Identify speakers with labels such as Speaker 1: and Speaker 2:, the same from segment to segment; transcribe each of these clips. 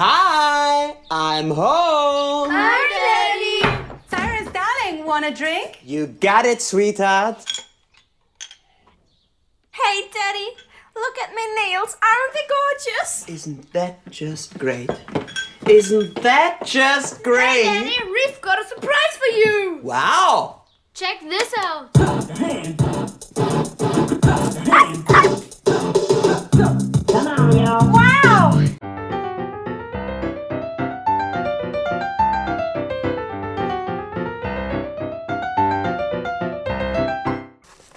Speaker 1: Hi, I'm home.
Speaker 2: Hi, Daddy. Cyrus, darling, want a drink?
Speaker 1: You got it, sweetheart.
Speaker 2: Hey, Daddy, look at my nails. Aren't they gorgeous?
Speaker 1: Isn't that just great? Isn't that just great?
Speaker 2: Hey, Daddy, we've got a surprise for you.
Speaker 1: Wow.
Speaker 3: Check this out.
Speaker 2: Wow.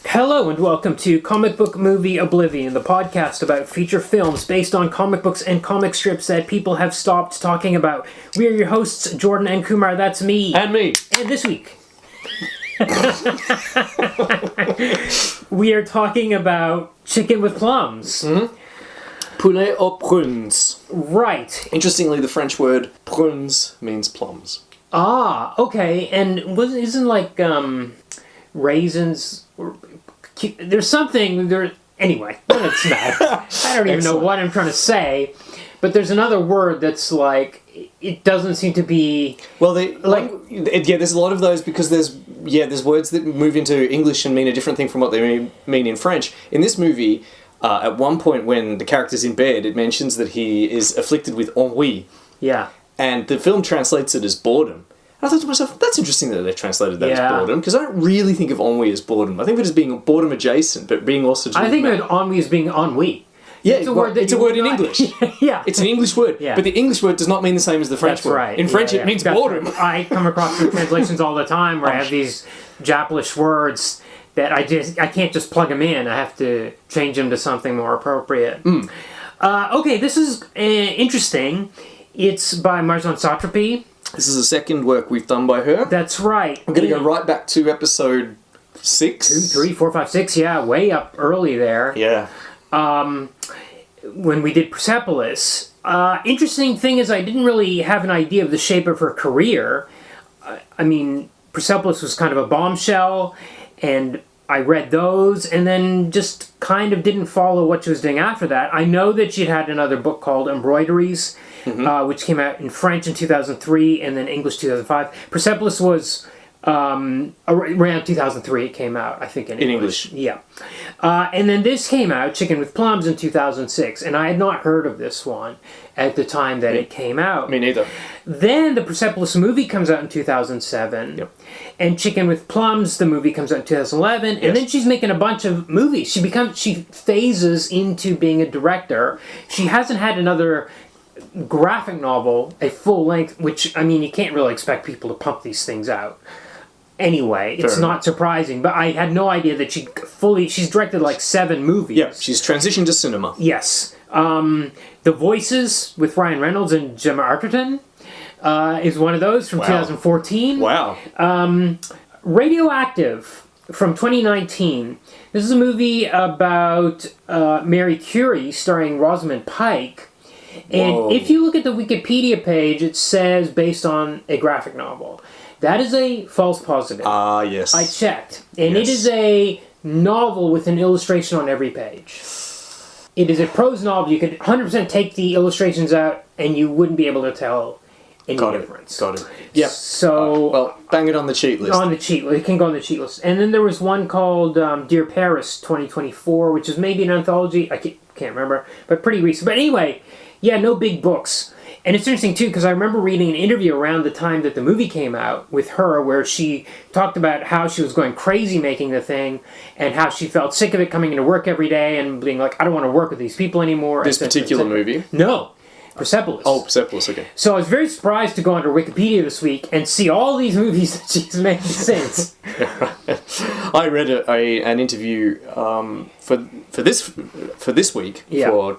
Speaker 4: Hello and welcome to Comic Book Movie Oblivion, the podcast about feature films based on comic books and comic strips that people have stopped talking about. We are your hosts, Jordan and Kumar, that's me.
Speaker 5: And me.
Speaker 4: And this week, we are talking about Chicken with Plums.
Speaker 5: Mm-hmm. Poulet aux prunes.
Speaker 4: Right.
Speaker 5: Interestingly, the French word prunes means plums.
Speaker 4: Ah, okay. And isn't like raisins... There's something there. Anyway, it's not. I don't even know what I'm trying to say, but there's another word that's like it doesn't seem to be.
Speaker 5: Well, there's a lot of those because there's words that move into English and mean a different thing from what they mean in French. In this movie, at one point when the character's in bed, it mentions that he is afflicted with ennui.
Speaker 4: Yeah.
Speaker 5: And the film translates it as boredom. I thought to myself, that's interesting that they translated that as boredom, because I don't really think of ennui as boredom. I think of it as being boredom adjacent, but being also...
Speaker 4: I think of ennui as being ennui.
Speaker 5: Yeah, it's a word in English.
Speaker 4: Yeah.
Speaker 5: It's an English word, but the English word does not mean the same as the French word.
Speaker 4: Right.
Speaker 5: In French, it means boredom.
Speaker 4: I come across the translations all the time where I have these Japlish words that I can't just plug them in. I have to change them to something more appropriate. Okay, this is interesting. It's by Marjane Satrapi.
Speaker 5: This is the second work we've done by her.
Speaker 4: That's right.
Speaker 5: I'm going to go right back to episode 6.
Speaker 4: 2, 3, 4, 5, 6, yeah, way up early there.
Speaker 5: Yeah.
Speaker 4: When we did Persepolis. Interesting thing is I didn't really have an idea of the shape of her career. I mean, Persepolis was kind of a bombshell, and I read those, and then just kind of didn't follow what she was doing after that. I know that she'd had another book called Embroideries, which came out in French in 2003, and then English 2005. Persepolis was around 2003 it came out, I think, in English. Yeah. And then this came out, Chicken with Plums, in 2006, and I had not heard of this one at the time that it came out.
Speaker 5: Me neither. Then
Speaker 4: the Persepolis movie comes out in 2007, and Chicken with Plums, the movie, comes out in 2011, and then she's making a bunch of movies. She phases into being a director. She hasn't had another graphic novel, a full length, which, I mean, you can't really expect people to pump these things out. Anyway, it's not surprising, but I had no idea that she's directed like 7 movies.
Speaker 5: Yeah, she's transitioned to cinema.
Speaker 4: Yes. The Voices with Ryan Reynolds and Gemma Arterton is one of those from 2014.
Speaker 5: Wow.
Speaker 4: Radioactive from 2019. This is a movie about Mary Curie starring Rosamund Pike. And if you look at the Wikipedia page, it says based on a graphic novel. That is a false positive.
Speaker 5: Yes.
Speaker 4: I checked. And it is a novel with an illustration on every page. It is a prose novel. You could 100% take the illustrations out and you wouldn't be able to tell any difference.
Speaker 5: Got it. Yep.
Speaker 4: So...
Speaker 5: well, bang it on the cheat list.
Speaker 4: On the cheat list. It can go on the cheat list. And then there was one called Dear Paris 2024, which is maybe an anthology. I can't remember. But pretty recent. But anyway, yeah, no big books. And it's interesting, too, because I remember reading an interview around the time that the movie came out with her where she talked about how she was going crazy making the thing and how she felt sick of it coming into work every day and being like, I don't want to work with these people anymore.
Speaker 5: This particular movie?
Speaker 4: No. Persepolis.
Speaker 5: Oh, Persepolis, okay.
Speaker 4: So I was very surprised to go onto Wikipedia this week and see all these movies that she's made since.
Speaker 5: I read an interview for this week for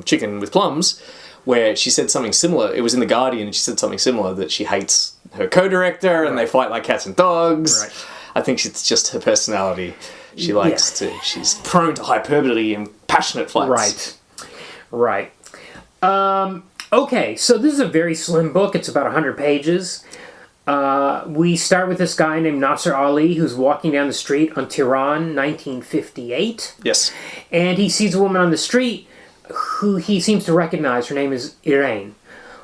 Speaker 5: Chicken with Plums, where she said something similar. It was in The Guardian, and she said something similar, that she hates her co-director and they fight like cats and dogs. Right. I think it's just her personality. She likes to... She's prone to hyperbole and passionate fights.
Speaker 4: Right. Okay, so this is a very slim book. It's about 100 pages. We start with this guy named Nasser Ali who's walking down the street on Tehran, 1958.
Speaker 5: Yes.
Speaker 4: And he sees a woman on the street who he seems to recognize. Her name is Irene,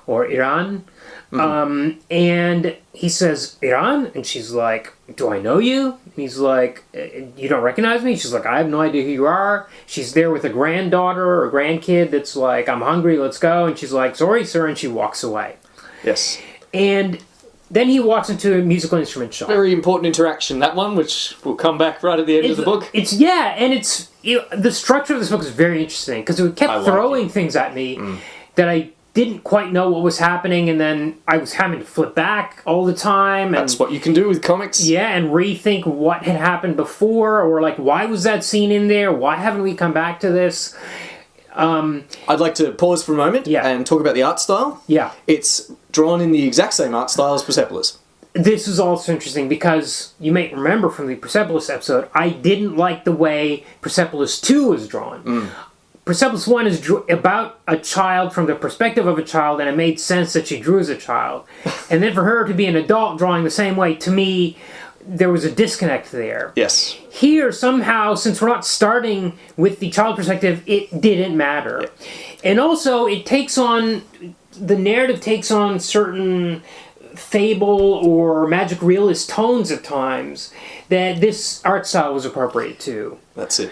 Speaker 4: or Iran. And he says, Iran? And she's like, do I know you? And he's like, you don't recognize me? She's like, I have no idea who you are. She's there with a granddaughter or grandkid that's like, I'm hungry, let's go. And she's like, sorry, sir. And she walks away.
Speaker 5: Yes.
Speaker 4: And then he walks into a musical instrument shop.
Speaker 5: Very important interaction, that one, which will come back right at the end of the book.
Speaker 4: The structure of this book is very interesting because it kept throwing things at me that I didn't quite know what was happening, and then I was having to flip back all the time. And,
Speaker 5: that's what you can do with comics.
Speaker 4: Yeah, and rethink what had happened before, or like, why was that scene in there? Why haven't we come back to this?
Speaker 5: I'd like to pause for a moment and talk about the art style.
Speaker 4: Yeah.
Speaker 5: It's drawn in the exact same art style as Persepolis.
Speaker 4: This is also interesting because you may remember from the Persepolis episode, I didn't like the way Persepolis 2 was drawn. Persepolis 1 is about a child from the perspective of a child, and it made sense that she drew as a child. And then for her to be an adult drawing the same way, to me, there was a disconnect there.
Speaker 5: Yes.
Speaker 4: Here, somehow, since we're not starting with the child perspective, it didn't matter. Yeah. And also, the narrative takes on certain fable or magic realist tones at times that this art style was appropriate to.
Speaker 5: That's it.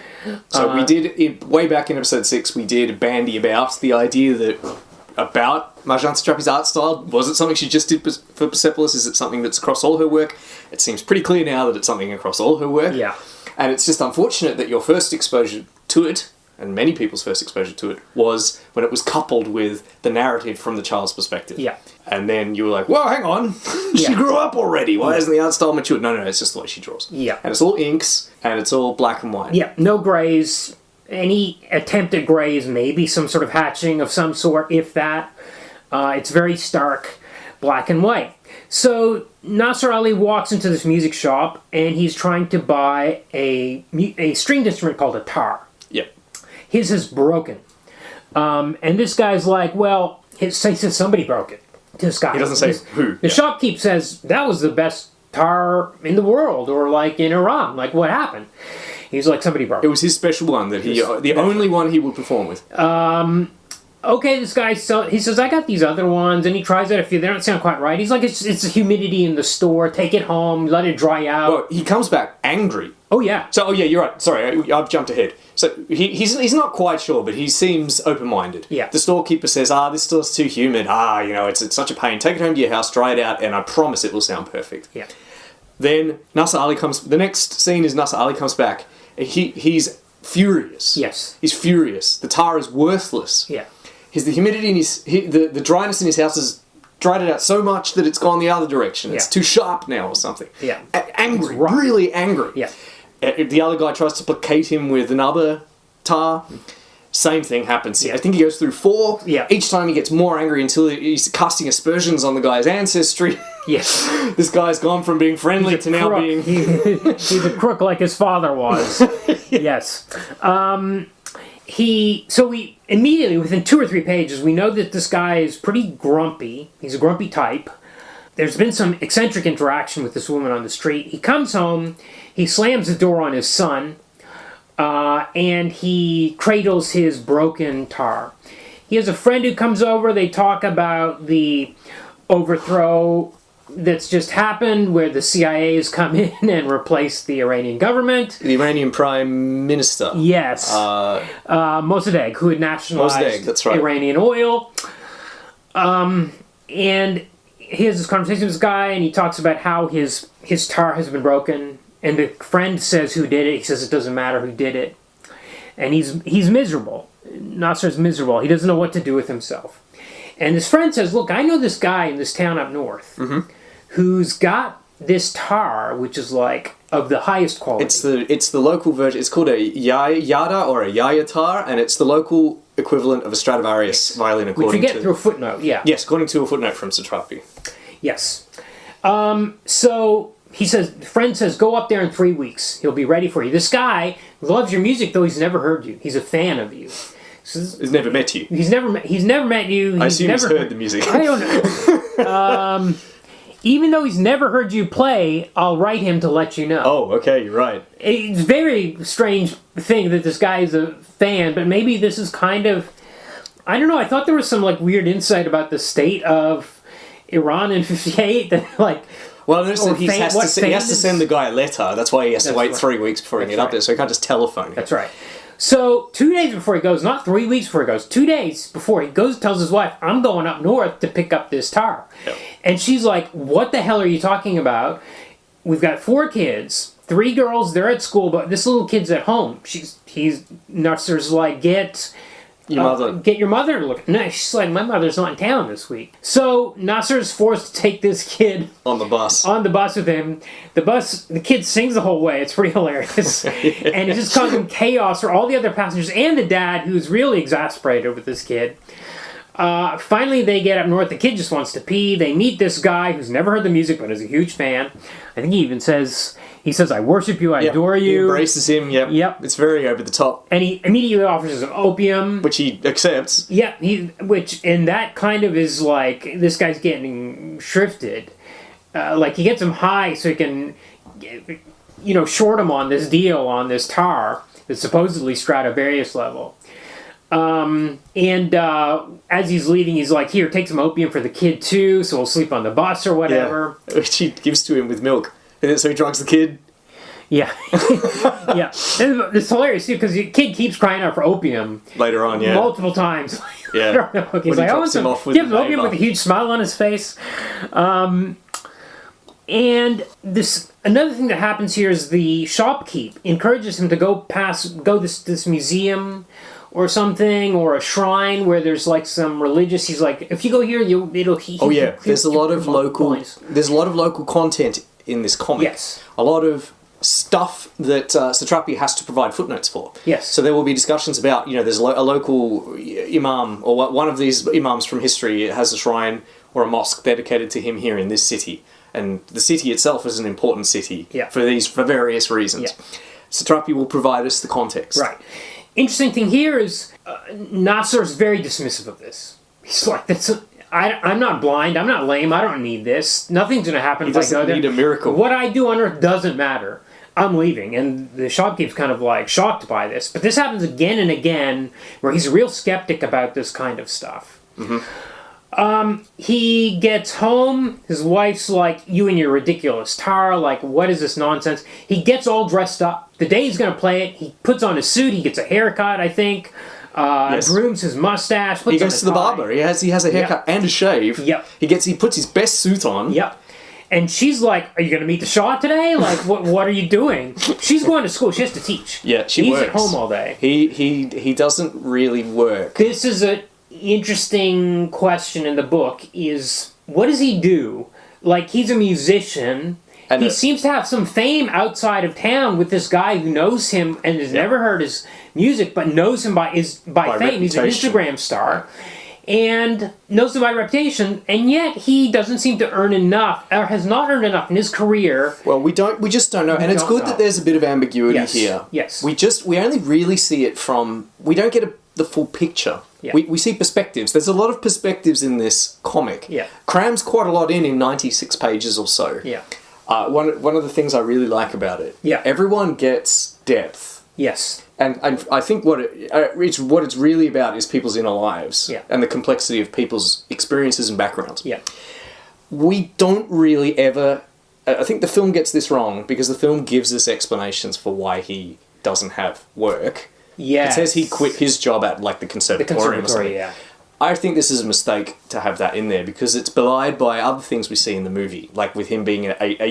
Speaker 5: So we did, way back in episode 6, we did bandy about the idea about Marjane Satrapi's art style. Was it something she just did for Persepolis? Is it something that's across all her work? It seems pretty clear now that it's something across all her work.
Speaker 4: Yeah.
Speaker 5: And it's just unfortunate that your first exposure to it, and many people's first exposure to it, was when it was coupled with the narrative from the child's perspective.
Speaker 4: Yeah.
Speaker 5: And then you were like, whoa, hang on, she grew up already. Why isn't the art style matured? No, it's just the way she draws.
Speaker 4: Yeah.
Speaker 5: And it's all inks, and it's all black and white.
Speaker 4: Yeah, no grays. Any attempt at grays, maybe some sort of hatching of some sort, if that. It's very stark black and white. So Nasser Ali walks into this music shop, and he's trying to buy a stringed instrument called a tar.
Speaker 5: Yep.
Speaker 4: His is broken. And this guy's like, well, he says somebody broke it. This guy.
Speaker 5: He doesn't say who.
Speaker 4: The shopkeep says, that was the best tar in the world, or like in Iran. Like, what happened? He's like, somebody broke it.
Speaker 5: It was his special one that the only one he would perform with.
Speaker 4: Okay, this guy, he says, I got these other ones, and he tries out a few. They don't sound quite right. He's like, it's the humidity in the store. Take it home, let it dry out.
Speaker 5: Well, he comes back angry.
Speaker 4: Oh, yeah.
Speaker 5: So, you're right. Sorry, I've jumped ahead. So, he's not quite sure, but he seems open-minded.
Speaker 4: Yeah.
Speaker 5: The storekeeper says, this store's too humid. It's such a pain. Take it home to your house, dry it out, and I promise it will sound perfect.
Speaker 4: Yeah.
Speaker 5: Then Nasser Ali comes... The next scene is Nasser Ali comes back. He's furious.
Speaker 4: Yes.
Speaker 5: He's furious. The tar is worthless.
Speaker 4: Yeah.
Speaker 5: The humidity in the dryness in his house has dried it out so much that it's gone the other direction. It's too sharp now or something.
Speaker 4: Yeah.
Speaker 5: Angry. Really angry.
Speaker 4: Yeah.
Speaker 5: The other guy tries to placate him with another tar. Same thing happens.
Speaker 4: Yeah.
Speaker 5: I think he goes through 4.
Speaker 4: Yeah.
Speaker 5: Each time he gets more angry until he's casting aspersions on the guy's ancestry.
Speaker 4: Yes.
Speaker 5: This guy's gone from being friendly to now being...
Speaker 4: He's a crook like his father was. Yes. We immediately, within 2 or 3 pages, we know that this guy is pretty grumpy. He's a grumpy type. There's been some eccentric interaction with this woman on the street. He comes home, he slams the door on his son, and he cradles his broken tar. He has a friend who comes over. They talk about the overthrow that's just happened, where the CIA has come in and replaced the Iranian government.
Speaker 5: The Iranian Prime Minister.
Speaker 4: Yes. Mossadegh, who had nationalized
Speaker 5: that's right.
Speaker 4: Iranian oil. And he has this conversation with this guy, and he talks about how his tar has been broken. And the friend says who did it. He says it doesn't matter who did it. And he's miserable. Nasser's miserable. He doesn't know what to do with himself. And his friend says, look, I know this guy in this town up north who's got this tar, which is like of the highest quality.
Speaker 5: It's the local version. It's called a Yada or a Yaya tar, and it's the local equivalent of a Stradivarius violin, according to...
Speaker 4: Which we get through a footnote, yeah.
Speaker 5: Yes, according to a footnote from Satrapi.
Speaker 4: Yes. So he says, the friend says, go up there in 3 weeks. He'll be ready for you. This guy loves your music, though he's never heard you. He's a fan of you.
Speaker 5: He's never met you.
Speaker 4: He's never met you.
Speaker 5: I assume he's heard the music.
Speaker 4: I don't know. Even though he's never heard you play, I'll write him to let you know.
Speaker 5: Oh, okay, you're right.
Speaker 4: It's a very strange thing that this guy is a fan, but maybe this is kind of I don't know. I thought there was some like weird insight about the state of Iran in '58 that like.
Speaker 5: Well, he has to send the guy a letter. That's why he has to wait 3 weeks before he can get up there. So he can't just telephone him.
Speaker 4: That's right. So 2 days before he goes, not 3 weeks before he goes, 2 days before he goes, tells his wife, "I'm going up north to pick up this tar." Yep. And she's like, "What the hell are you talking about? We've got 4 kids, 3 girls. They're at school, but this little kid's at home." Nasser's like, "Get your mother to look." No, she's like, "My mother's not in town this week." So Nasser's forced to take this kid
Speaker 5: on the bus
Speaker 4: with him. The kid sings the whole way. It's pretty hilarious. And it's just causing chaos for all the other passengers and the dad, who's really exasperated with this kid. Finally, they get up north. The kid just wants to pee. They meet this guy who's never heard the music but is a huge fan. I think he even says, "I worship you, I adore you."
Speaker 5: He embraces him, Yep. It's very over the top.
Speaker 4: And he immediately offers him opium.
Speaker 5: Which he accepts.
Speaker 4: Yeah, and that kind of is like, this guy's getting shrifted. Like, he gets him high so he can, short him on this deal, on this tar, that's supposedly Stradivarius level. As he's leaving, he's like, "Here, take some opium for the kid too, so we'll sleep on the bus or whatever."
Speaker 5: Yeah. Which he gives to him with milk. And so he drugs the kid.
Speaker 4: Yeah. Yeah. And it's hilarious too, because the kid keeps crying out for opium.
Speaker 5: Later on, yeah.
Speaker 4: Multiple times.
Speaker 5: Yeah.
Speaker 4: I don't know. He's like, "I want some opium," with a huge smile on his face. And another thing that happens here is the shopkeep encourages him to go this museum or something, or a shrine where there's like some religious. He's like, "If you go here, there's a lot of
Speaker 5: local content in this comic.
Speaker 4: Yes.
Speaker 5: A lot of stuff that Satrapi has to provide footnotes for.
Speaker 4: Yes.
Speaker 5: So there will be discussions about, there's a local imam, or one of these imams from history has a shrine or a mosque dedicated to him here in this city. And the city itself is an important city for various reasons. Yeah. Satrapi will provide us the context.
Speaker 4: Right. Interesting thing here is Nasser's very dismissive of this. He's like, I'm not blind, I'm not lame, I don't need this. Nothing's going to happen if I go there.
Speaker 5: He doesn't need a miracle.
Speaker 4: What I do on Earth doesn't matter. I'm leaving. And the shopkeep's kind of like shocked by this. But this happens again and again, where he's a real skeptic about this kind of stuff. Mm-hmm. He gets home, his wife's like, "You and your ridiculous tar, like, what is this nonsense?" He gets all dressed up. The day he's going to play it, he puts on a suit, he gets a haircut, I think, grooms his mustache,
Speaker 5: he goes to the barber, he has a haircut and a shave.
Speaker 4: Yep.
Speaker 5: He puts his best suit on.
Speaker 4: Yep. And she's like, "Are you going to meet the Shah today? Like, what are you doing?" She's going to school, she has to teach.
Speaker 5: Yeah,
Speaker 4: He's at home all day.
Speaker 5: He doesn't really work.
Speaker 4: This is an interesting question in the book, is what does he do? Like, he's a musician. And he seems to have some fame outside of town with this guy who knows him and has never heard his music, but knows him by fame. Reputation. He's an Instagram star. And knows him by reputation, and yet he doesn't seem to earn enough, or has not earned enough in his career.
Speaker 5: Well, we just don't know, and it's good that there's a bit of ambiguity here.
Speaker 4: Yes.
Speaker 5: We only really see it from, we don't get the full picture. Yeah. We see perspectives. There's a lot of perspectives in this comic.
Speaker 4: Yeah.
Speaker 5: Crams quite a lot in 96 pages or so.
Speaker 4: Yeah.
Speaker 5: One of the things I really like about it.
Speaker 4: Yeah.
Speaker 5: Everyone gets depth.
Speaker 4: Yes.
Speaker 5: And I think what it's really about is people's inner lives.
Speaker 4: Yeah.
Speaker 5: And the complexity of people's experiences and backgrounds.
Speaker 4: Yeah.
Speaker 5: We don't really ever... I think the film gets this wrong, because the film gives us explanations for why he doesn't have work.
Speaker 4: Yes.
Speaker 5: It says he quit his job at, like, the conservatorium or something.
Speaker 4: Yeah.
Speaker 5: I think this is a mistake to have that in there, because it's belied by other things we see in the movie, like with him being a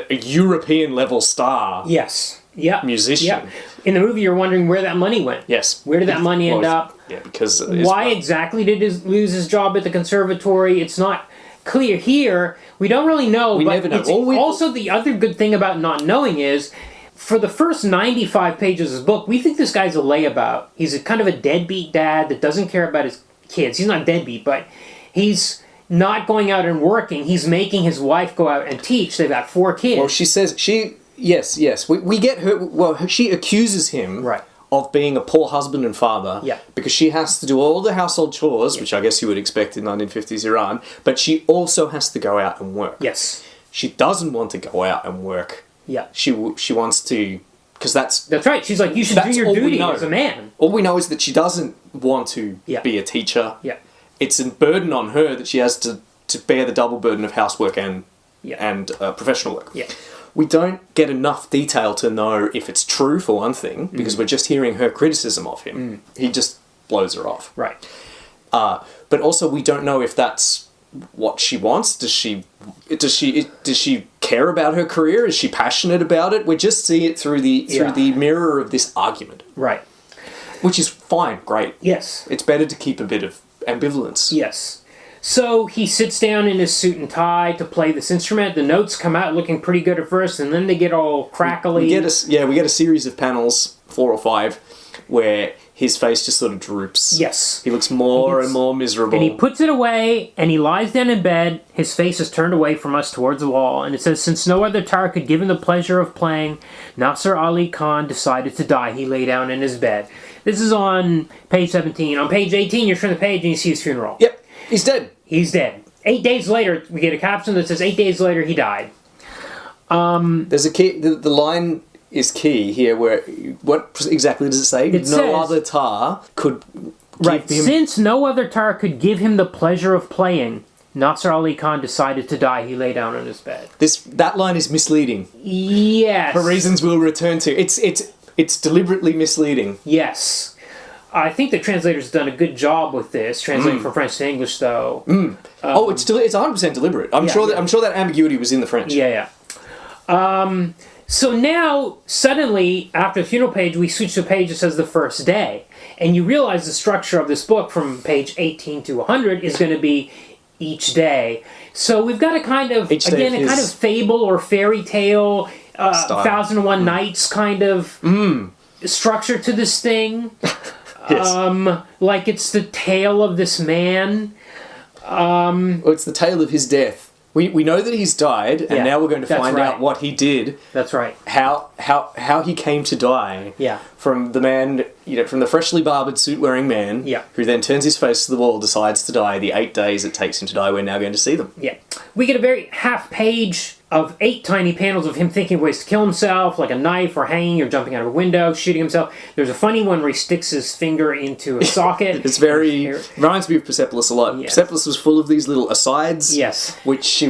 Speaker 5: European-level star.
Speaker 4: Yes. Yeah.
Speaker 5: Musician.
Speaker 4: Yeah. In the movie, you're wondering where that money went.
Speaker 5: Yes.
Speaker 4: Where did that money end up?
Speaker 5: Yeah, because...
Speaker 4: Why exactly did he lose his job at the conservatory? It's not clear here. We don't really know.
Speaker 5: We never know.
Speaker 4: Also, the other good thing about not knowing is, for the first 95 pages of his book, we think this guy's a layabout. He's a kind of a deadbeat dad that doesn't care about his kids. He's not deadbeat, but he's not going out and working. He's making his wife go out and teach. They've got 4 kids.
Speaker 5: Well, she says... Yes. We get her... Well, she accuses him...
Speaker 4: Right.
Speaker 5: Of being a poor husband and father.
Speaker 4: Yeah.
Speaker 5: Because she has to do all the household chores, which I guess you would expect in 1950s Iran, but she also has to go out and work.
Speaker 4: Yes.
Speaker 5: She doesn't want to go out and work.
Speaker 4: Yeah.
Speaker 5: She wants to Because that's
Speaker 4: right. She's like, you should do your
Speaker 5: all we
Speaker 4: duty
Speaker 5: know.
Speaker 4: as a man.
Speaker 5: All we know is that she doesn't want to be a teacher.
Speaker 4: Yeah.
Speaker 5: It's a burden on her that she has to bear the double burden of housework and professional work.
Speaker 4: Yeah.
Speaker 5: We don't get enough detail to know if it's true, for one thing, because we're just hearing her criticism of him. He just blows her off.
Speaker 4: Right.
Speaker 5: But also we don't know if that's what she wants. Does she care about her career? Is she passionate about it? We just see it through the mirror of this argument.
Speaker 4: Right.
Speaker 5: Which is fine, great.
Speaker 4: Yes.
Speaker 5: It's better to keep a bit of ambivalence.
Speaker 4: Yes. So he sits down in his suit and tie to play this instrument. The notes come out looking pretty good at first, and then they get all crackly.
Speaker 5: We get a series of panels, 4 or 5, where his face just sort of droops.
Speaker 4: Yes.
Speaker 5: He looks more and more miserable.
Speaker 4: And he puts it away, and he lies down in bed. His face is turned away from us towards the wall, and it says, since no other tar could give him the pleasure of playing, Nasser Ali Khan decided to die. He lay down in his bed. This is on page 17. On page 18, you turn the page and you see his funeral.
Speaker 5: Yep. He's dead.
Speaker 4: He's dead. 8 days later, we get a caption that says 8 days later he died.
Speaker 5: There's a key. The line is key here. Where what exactly does it say?
Speaker 4: It
Speaker 5: no
Speaker 4: says,
Speaker 5: other tar could give him.
Speaker 4: Since no other tar could give him the pleasure of playing, Nasser Ali Khan decided to die. He lay down on his bed.
Speaker 5: That line is misleading.
Speaker 4: Yes.
Speaker 5: For reasons we'll return to. It's deliberately misleading.
Speaker 4: Yes. I think the translator's done a good job with this, translating from French to English, though.
Speaker 5: It's 100% deliberate. I'm sure that ambiguity was in the French.
Speaker 4: Yeah. So now, suddenly, after the funeral page, we switch to a page that says the first day. And you realize the structure of this book from page 18 to 100 is going to be each day. So we've got a kind of, again, a kind of fable or fairy tale, 1001 Nights kind of structure to this thing. Yes. Like it's the tale of this man.
Speaker 5: Well, it's the tale of his death. We know that he's died, and now we're going to find out what he did.
Speaker 4: That's right.
Speaker 5: How he came to die.
Speaker 4: Yeah.
Speaker 5: From the man, from the freshly barbered suit-wearing man.
Speaker 4: Yeah. Who
Speaker 5: then turns his face to the wall, decides to die. The 8 days it takes him to die. We're now going to see them.
Speaker 4: Yeah. We get a very half page of 8 tiny panels of him thinking of ways to kill himself, like a knife or hanging or jumping out of a window, shooting himself. There's a funny one where he sticks his finger into a socket.
Speaker 5: It's reminds me of Persepolis a lot. Yes. Persepolis was full of these little asides.
Speaker 4: Yes.
Speaker 5: Which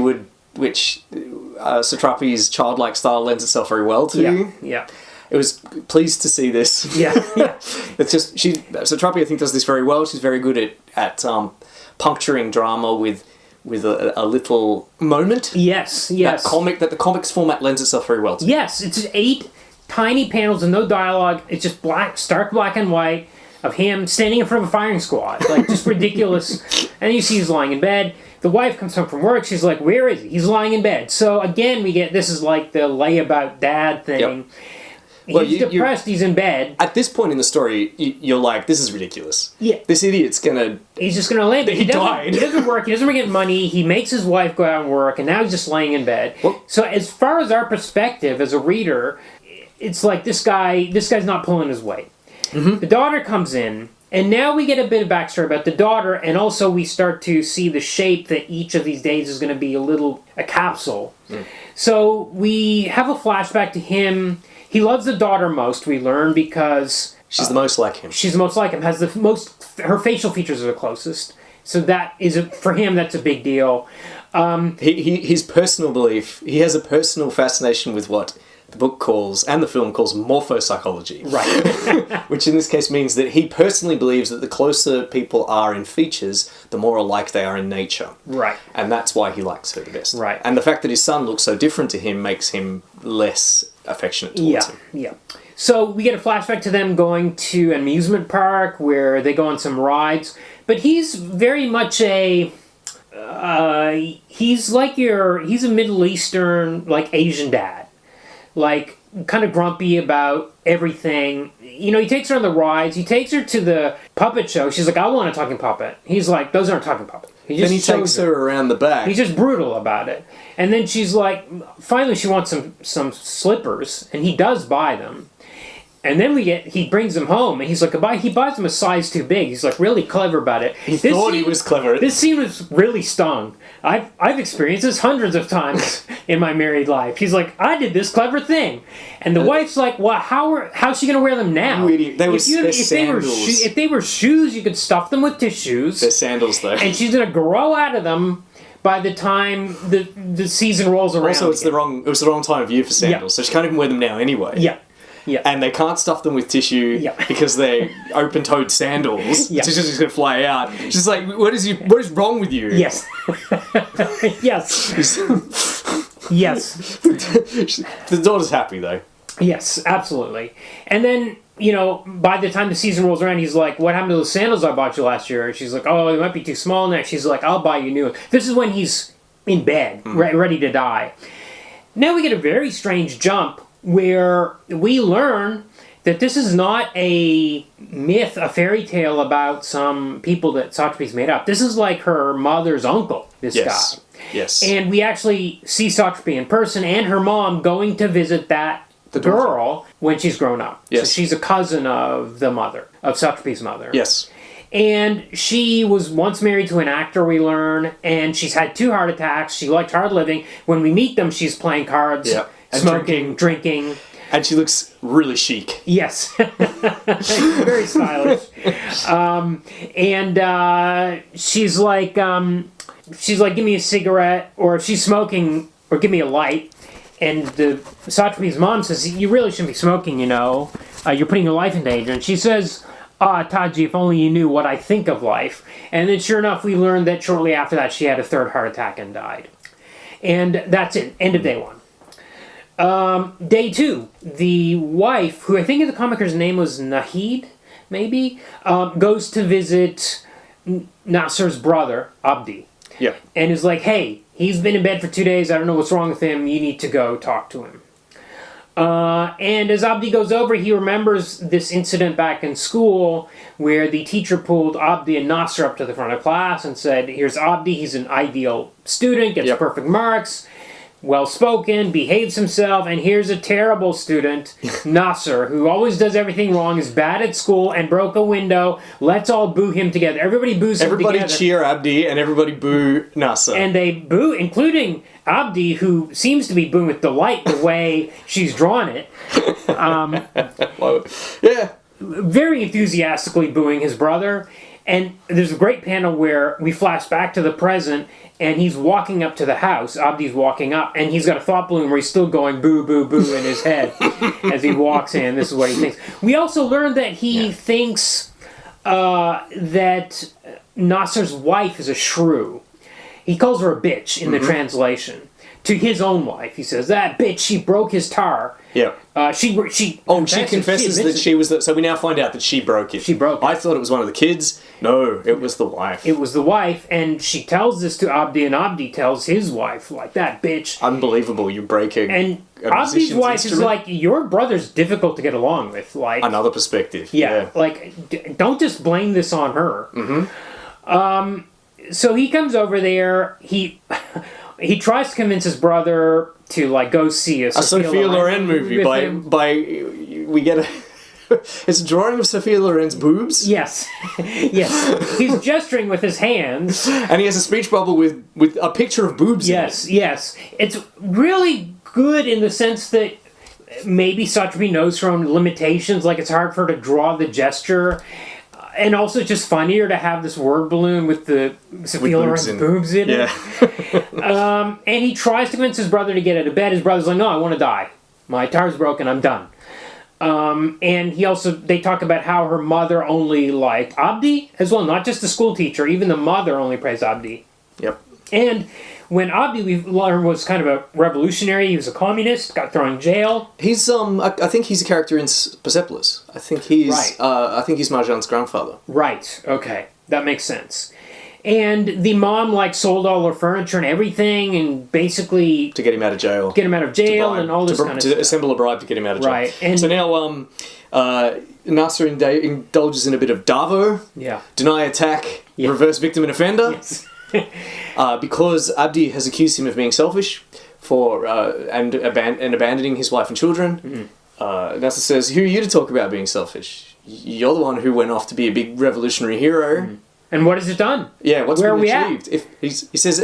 Speaker 5: Satrapi's childlike style lends itself very well to.
Speaker 4: Yeah.
Speaker 5: It was pleased to see this.
Speaker 4: Yeah.
Speaker 5: It's just Satrapi, I think, does this very well. She's very good at puncturing drama with a little moment.
Speaker 4: Yes.
Speaker 5: That the comics format lends itself very well to.
Speaker 4: Yes, it's 8 tiny panels and no dialogue. It's just stark black and white of him standing in front of a firing squad, like just ridiculous. And you see he's lying in bed. The wife comes home from work. She's like, "Where is he?" He's lying in bed. So again, we get this is like the layabout dad thing.
Speaker 5: Yep.
Speaker 4: He's depressed. He's in bed.
Speaker 5: At this point in the story, you're like, "This is ridiculous."
Speaker 4: Yeah,
Speaker 5: this idiot's gonna.
Speaker 4: He's just gonna lay in bed.
Speaker 5: He died.
Speaker 4: He doesn't work. He doesn't get money. He makes his wife go out and work, and now he's just laying in bed.
Speaker 5: Well,
Speaker 4: so as far as our perspective as a reader, it's like this guy's not pulling his weight. Mm-hmm. The daughter comes in. And now we get a bit of backstory about the daughter, and also we start to see the shape that each of these days is going to be a capsule. Mm. So we have a flashback to him. He loves the daughter most, we learn, because...
Speaker 5: She's the most like him.
Speaker 4: She's the most like him, has the most... Her facial features are the closest. So that is, for him, that's a big deal.
Speaker 5: His personal belief, he has a personal fascination with what the book calls, and the film calls, morphopsychology.
Speaker 4: Right.
Speaker 5: Which in this case means that he personally believes that the closer people are in features, the more alike they are in nature.
Speaker 4: Right.
Speaker 5: And that's why he likes her the best.
Speaker 4: Right.
Speaker 5: And the fact that his son looks so different to him makes him less affectionate towards him.
Speaker 4: Yeah. So we get a flashback to them going to an amusement park where they go on some rides. But he's very much he's a Middle Eastern, like, Asian dad. Like, kind of grumpy about everything. He takes her on the rides. He takes her to the puppet show. She's like, I want a talking puppet. He's like, those aren't talking puppets.
Speaker 5: Then he takes her around the back.
Speaker 4: He's just brutal about it. And then she's like, finally she wants some slippers, and he does buy them. And then he brings them home, and he's like, he buys them a size too big. He's like really clever about it.
Speaker 5: He thought he was clever.
Speaker 4: This scene was really stung. I've experienced this hundreds of times in my married life. He's like, I did this clever thing, and the wife's like, well, how's she gonna wear them now?
Speaker 5: You idiot.
Speaker 4: If they were shoes, you could stuff them with tissues.
Speaker 5: They're sandals, though.
Speaker 4: And she's gonna grow out of them by the time the season rolls around.
Speaker 5: Also, it was the wrong time of year for sandals, so she can't even wear them now anyway.
Speaker 4: Yeah. Yeah.
Speaker 5: And they can't stuff them with tissue because they're open-toed sandals. Yeah. So she's just going to fly out. She's like, what is wrong with you?
Speaker 4: Yes. Yes. Yes.
Speaker 5: The daughter's happy, though.
Speaker 4: Yes, absolutely. And then, by the time the season rolls around, he's like, what happened to those sandals I bought you last year? And she's like, oh, they might be too small now. She's like, I'll buy you new ones. This is when he's in bed, ready to die. Now we get a very strange jump where we learn that this is not a myth, a fairy tale about some people that Satrapi's made up. This is like her mother's uncle, this guy.
Speaker 5: Yes.
Speaker 4: And we actually see Satrapi in person and her mom going to visit the girl when she's grown up.
Speaker 5: Yes.
Speaker 4: So she's a cousin of the mother, of Satrapi's mother.
Speaker 5: Yes.
Speaker 4: And she was once married to an actor, we learn, and she's had 2 heart attacks. She liked hard living. When we meet them, she's playing cards. Yep. Smoking, drinking.
Speaker 5: And she looks really chic.
Speaker 4: Yes. Very stylish. She's like, give me a cigarette, or if she's smoking, or give me a light. And Satrapi's mom says, you really shouldn't be smoking, you're putting your life in danger. And she says, Taji, if only you knew what I think of life. And then sure enough, we learned that shortly after that, she had a 3rd heart attack and died. And that's it. End of day 1. Day 2, the wife, who I think in the comic her name was Nahid, maybe, goes to visit Nasser's brother, Abdi.
Speaker 5: Yeah.
Speaker 4: And is like, hey, he's been in bed for 2 days, I don't know what's wrong with him, you need to go talk to him. And as Abdi goes over, he remembers this incident back in school where the teacher pulled Abdi and Nasser up to the front of class and said, here's Abdi, he's an ideal student, gets perfect marks, well-spoken, behaves himself, and here's a terrible student, Nasser, who always does everything wrong, is bad at school, and broke a window. Let's all boo him together. Everybody boos him together.
Speaker 5: Everybody cheer Abdi, and everybody boo Nasser.
Speaker 4: And they boo, including Abdi, who seems to be booing with delight the way she's drawn it.
Speaker 5: Yeah.
Speaker 4: Very enthusiastically booing his brother. And there's a great panel where we flash back to the present, and he's walking up to the house. Abdi's walking up, and he's got a thought balloon where he's still going boo, boo, boo in his head as he walks in. This is what he thinks. We also learned that he thinks that Nasser's wife is a shrew. He calls her a bitch in the translation. To his own wife, he says, that bitch, she broke his tar.
Speaker 5: Yeah.
Speaker 4: She
Speaker 5: confesses that she was so we now find out that she broke it.
Speaker 4: She broke it.
Speaker 5: I thought it was one of the kids. No, it was the wife.
Speaker 4: It was the wife, and she tells this to Abdi, and Abdi tells his wife, like, that bitch.
Speaker 5: Unbelievable, you're breaking.
Speaker 4: And Abdi's wife is like, your brother's difficult to get along with. Like,
Speaker 5: another perspective.
Speaker 4: Yeah. Like, don't just blame this on her.
Speaker 5: Mm-hmm.
Speaker 4: So he comes over there, he tries to convince his brother to, like, go see a
Speaker 5: Sophia Loren movie we get a it's a drawing of Sophia Loren's boobs.
Speaker 4: Yes. Yes. He's gesturing with his hands.
Speaker 5: And he has a speech bubble with a picture of boobs in it.
Speaker 4: Yes. It's really good in the sense that maybe Satrapi knows her own limitations, like it's hard for her to draw the gesture. And also, it's just funnier to have this word balloon with the Sophia Loren's boobs in it. And he tries to convince his brother to get out of bed. His brother's like, no, I want to die. My tar's broken, I'm done. And they talk about how her mother only liked Abdi as well, not just the school teacher, even the mother only praised Abdi.
Speaker 5: Yep.
Speaker 4: And when Abdi, we've learned, was kind of a revolutionary, he was a communist, got thrown in jail.
Speaker 5: He's, I think he's a character in Persepolis. I think he's, I think he's Marjane's grandfather.
Speaker 4: Right, okay. That makes sense. And the mom, like, sold all her furniture and everything, and basically...
Speaker 5: To get him out of jail.
Speaker 4: And all this kind of stuff.
Speaker 5: To assemble a bribe to get him out of jail.
Speaker 4: Right. And
Speaker 5: so now, Nasser indulges in a bit of Davo.
Speaker 4: Yeah.
Speaker 5: Deny attack, reverse victim and offender.
Speaker 4: Yes.
Speaker 5: Because Abdi has accused him of being selfish and abandoning his wife and children. Nasa says, "Who are you to talk about being selfish? You're the one who went off to be a big revolutionary hero."
Speaker 4: And what has it done?
Speaker 5: Yeah, what's
Speaker 4: Where
Speaker 5: been
Speaker 4: are we
Speaker 5: achieved? If he says,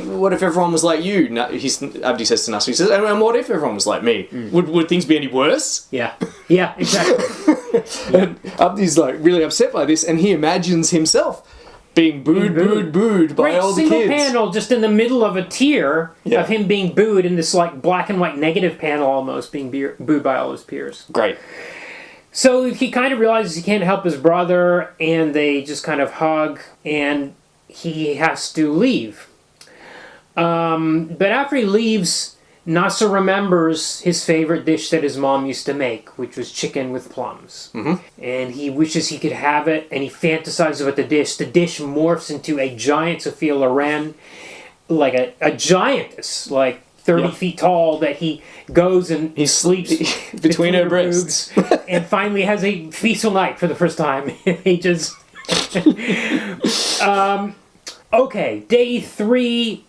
Speaker 5: "What if everyone was like you?" Abdi says to Nasa, he says, "And what if everyone was like me? Would things be any worse?"
Speaker 4: Yeah, exactly.
Speaker 5: And Abdi's like really upset by this, and he imagines himself being booed by
Speaker 4: Great
Speaker 5: all the
Speaker 4: single
Speaker 5: kids.
Speaker 4: panel just in the middle of a tier of him being booed in this like black and white negative panel almost being booed by all his peers.
Speaker 5: Great.
Speaker 4: So he kind of realizes he can't help his brother, and they just kind of hug, and he has to leave. But after he leaves, Nasser remembers his favorite dish that his mom used to make, which was chicken with plums. And he wishes he could have it, and he fantasizes about the dish. The dish morphs into a giant Sophia Loren, like a giantess, like 30 feet tall, that he goes and
Speaker 5: he
Speaker 4: sleeps
Speaker 5: between her breasts.
Speaker 4: And finally has a peaceful night for the first time. He just... okay, day 3,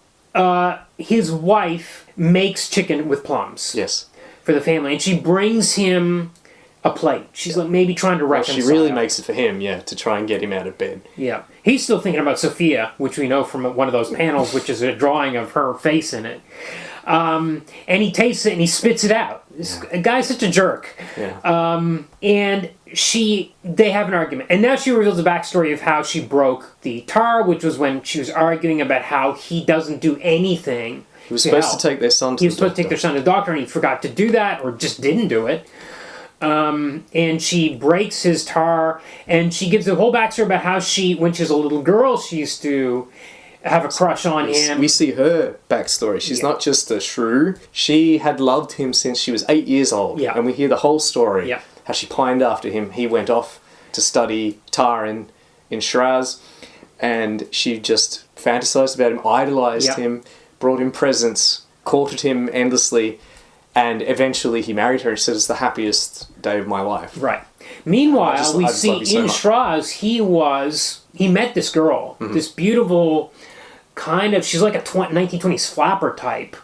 Speaker 4: his wife makes chicken with plums.
Speaker 5: Yes.
Speaker 4: For the family, and she brings him a plate. She's like maybe trying to reconcile.
Speaker 5: She really makes it for him, to try and get him out of bed.
Speaker 4: Yeah. He's still thinking about Sophia, which we know from one of those panels, which is a drawing of her face in it. And he tastes it and he spits it out. This guy's such a jerk.
Speaker 5: Yeah.
Speaker 4: And they have an argument. And now she reveals the backstory of how she broke the tar, which was when she was arguing about how he doesn't do anything.
Speaker 5: He was supposed to take their son to the doctor.
Speaker 4: He was supposed to take their son to the doctor, and he forgot to do that, or just didn't do it. And she breaks his tar, and she gives the whole backstory about how when she was a little girl, she used to have a crush on him.
Speaker 5: We see her backstory. She's not just a shrew. She had loved him since she was 8 years old.
Speaker 4: Yeah.
Speaker 5: And we hear the whole story.
Speaker 4: Yeah.
Speaker 5: How she pined after him. He went off to study tar in Shiraz. And she just fantasized about him, idolized him, brought him presents, courted him endlessly. And eventually he married her and said, "It's the happiest day of my life."
Speaker 4: Right. Meanwhile, we
Speaker 5: I
Speaker 4: see
Speaker 5: love you so
Speaker 4: in
Speaker 5: much.
Speaker 4: Shiraz, he met this girl, this beautiful kind of, she's like a 1920s flapper type,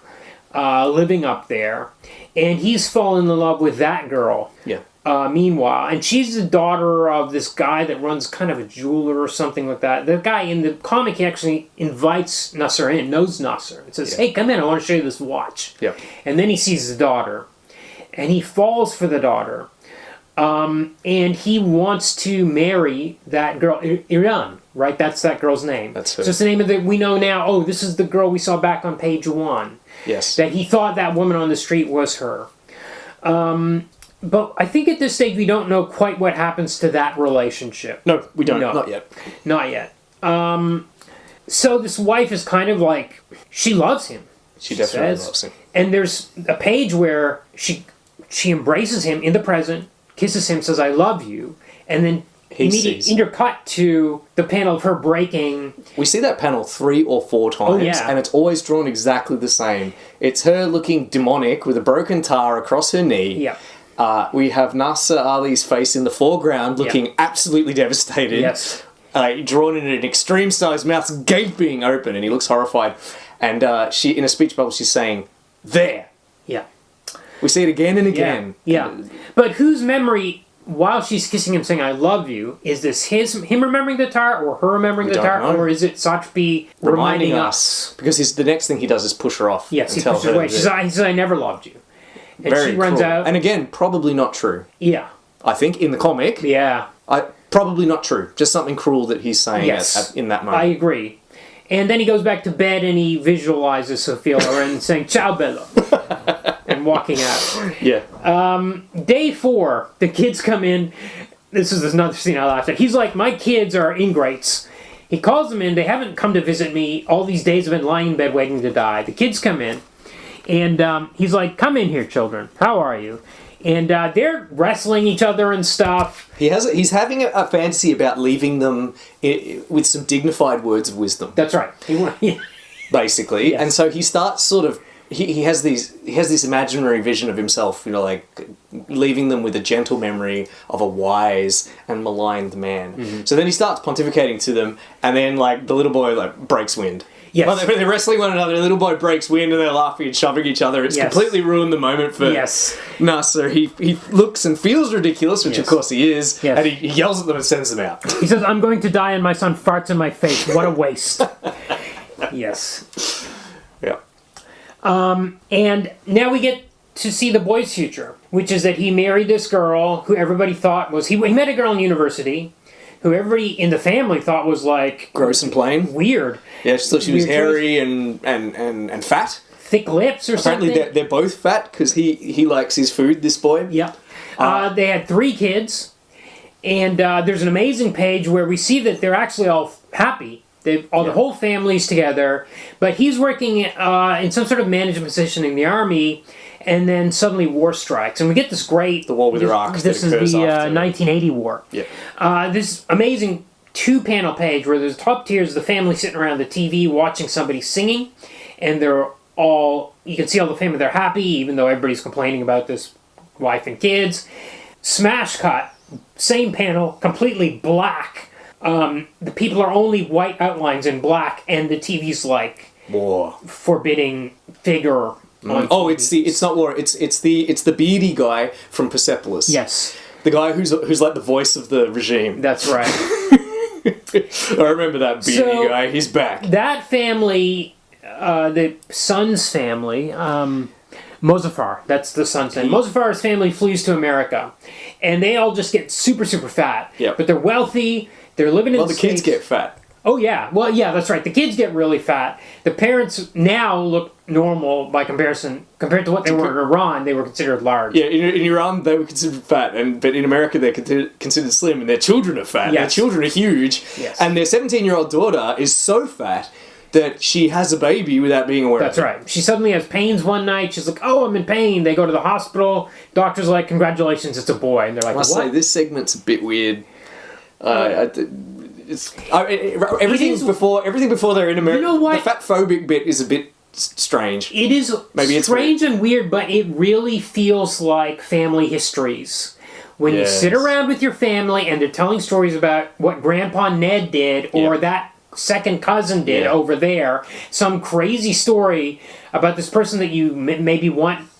Speaker 4: living up there. And he's fallen in love with that girl.
Speaker 5: Yeah.
Speaker 4: Meanwhile, and she's the daughter of this guy that runs kind of a jeweler or something like that. The guy in the comic, he actually invites Nasser in, knows Nasser, and says, "Hey, come in, I want to show you this watch."
Speaker 5: Yeah.
Speaker 4: And then he sees his daughter, and he falls for the daughter, and he wants to marry that girl, Iran, right? That's that girl's name.
Speaker 5: That's her.
Speaker 4: So it's the name of we know now, oh, this is the girl we saw back on page 1.
Speaker 5: Yes.
Speaker 4: That he thought that woman on the street was her. But I think at this stage we don't know quite what happens to that relationship.
Speaker 5: No, we don't.
Speaker 4: No.
Speaker 5: Not yet.
Speaker 4: Not yet. So this wife is kind of like, she loves him.
Speaker 5: She definitely
Speaker 4: says.
Speaker 5: loves him.
Speaker 4: And there's a page where she embraces him in the present, kisses him, says, "I love you," and then immediately intercut to the panel of her breaking.
Speaker 5: We see that panel 3 or 4 times, and it's always drawn exactly the same. It's her looking demonic with a broken tar across her knee.
Speaker 4: Yeah.
Speaker 5: We have Nasser Ali's face in the foreground looking absolutely devastated.
Speaker 4: Yes.
Speaker 5: Drawn in an extreme style, his mouth's gaping open, and he looks horrified. And she, in a speech bubble, she's saying, "There."
Speaker 4: Yeah.
Speaker 5: We see it again and again.
Speaker 4: Yeah. But whose memory, while she's kissing him saying, "I love you," is this him remembering the tar, or her remembering the tar, or is it Satrapi reminding us?
Speaker 5: Because the next thing he does is push her off.
Speaker 4: Yes, he pushes her away. He says, "I never loved you." And
Speaker 5: Very
Speaker 4: she runs
Speaker 5: cruel.
Speaker 4: out.
Speaker 5: And again, probably not true.
Speaker 4: Yeah.
Speaker 5: I think in the comic.
Speaker 4: Yeah.
Speaker 5: Probably not true. Just something cruel that he's saying in that moment.
Speaker 4: I agree. And then he goes back to bed and he visualizes Sophia Loren saying, "Ciao, Bella," and walking out.
Speaker 5: Yeah.
Speaker 4: Day 4, the kids come in. This is another scene I laughed at. He's like, "My kids are ingrates." He calls them in. They haven't come to visit me. All these days I've been lying in bed waiting to die. The kids come in. And he's like, "Come in here, children. How are you?" And they're wrestling each other and stuff.
Speaker 5: He's having a fantasy about leaving them with some dignified words of wisdom.
Speaker 4: That's right.
Speaker 5: Basically.
Speaker 4: Yes.
Speaker 5: And so he starts sort of... He has this imaginary vision of himself, like leaving them with a gentle memory of a wise and maligned man. Mm-hmm. So then he starts pontificating to them, and then like the little boy like breaks wind.
Speaker 4: Yes.
Speaker 5: Well, they're wrestling one another. The little boy breaks wind and they're laughing and shoving each other. It's completely ruined the moment for Nasser. He looks and feels ridiculous, which of course he is, and he yells at them and sends them out.
Speaker 4: He says, "I'm going to die and my son farts in my face. What a waste." Yes.
Speaker 5: Yeah.
Speaker 4: And now we get to see the boy's future, which is that he married this girl who everybody thought was... He met a girl in university who everybody in the family thought was like...
Speaker 5: Gross and plain.
Speaker 4: Weird.
Speaker 5: Yeah, she thought she was hairy and fat.
Speaker 4: Thick lips or something.
Speaker 5: Apparently they're both fat because he likes his food, this boy.
Speaker 4: Yep. They had 3 kids. And there's an amazing page where we see that they're actually all happy. The whole family's together. But he's working in some sort of management position in the army. And then suddenly war strikes. And we get this great...
Speaker 5: The war with Iraq.
Speaker 4: This is the 1980 war.
Speaker 5: Yeah.
Speaker 4: This amazing 2-panel page where there's top tiers, the family sitting around the TV watching somebody singing. And they're all... You can see all the family, they're happy, even though everybody's complaining about this wife and kids. Smash cut. Same panel, completely black. The people are only white outlines in black. And the TV's like...
Speaker 5: War.
Speaker 4: Forbidding figure...
Speaker 5: Oh, it's not war. It's the beady guy from Persepolis.
Speaker 4: Yes,
Speaker 5: the guy who's like the voice of the regime.
Speaker 4: That's right.
Speaker 5: I remember that beady guy. He's back.
Speaker 4: That family, the son's family, Mozaffar. That's the son's name. Mozaffar's family flees to America, and they all just get super fat.
Speaker 5: Yeah,
Speaker 4: but they're wealthy. They're living in the
Speaker 5: kids get fat.
Speaker 4: Oh, yeah. Well, yeah, that's right. The kids get really fat. The parents now look normal by comparison. Compared to what they were in Iran, they were considered large.
Speaker 5: Yeah, in Iran, they were considered fat, but in America, they're considered slim, and their children are fat.
Speaker 4: Yes.
Speaker 5: Their children are huge.
Speaker 4: Yes.
Speaker 5: And their 17-year-old daughter is so fat that she has a baby without being aware of it.
Speaker 4: That's right. She suddenly has pains one night. She's like, "Oh, I'm in pain." They go to the hospital. Doctor's like, "Congratulations, it's a boy." And they're like,
Speaker 5: I must
Speaker 4: "What?"
Speaker 5: say, this segment's a bit weird. Everything before they're in America.
Speaker 4: You know what?
Speaker 5: The fat phobic bit is a bit strange.
Speaker 4: It is strange and weird, but it really feels like family histories. When you sit around with your family and they're telling stories about what Grandpa Ned did or that second cousin did over there, some crazy story about this person that you maybe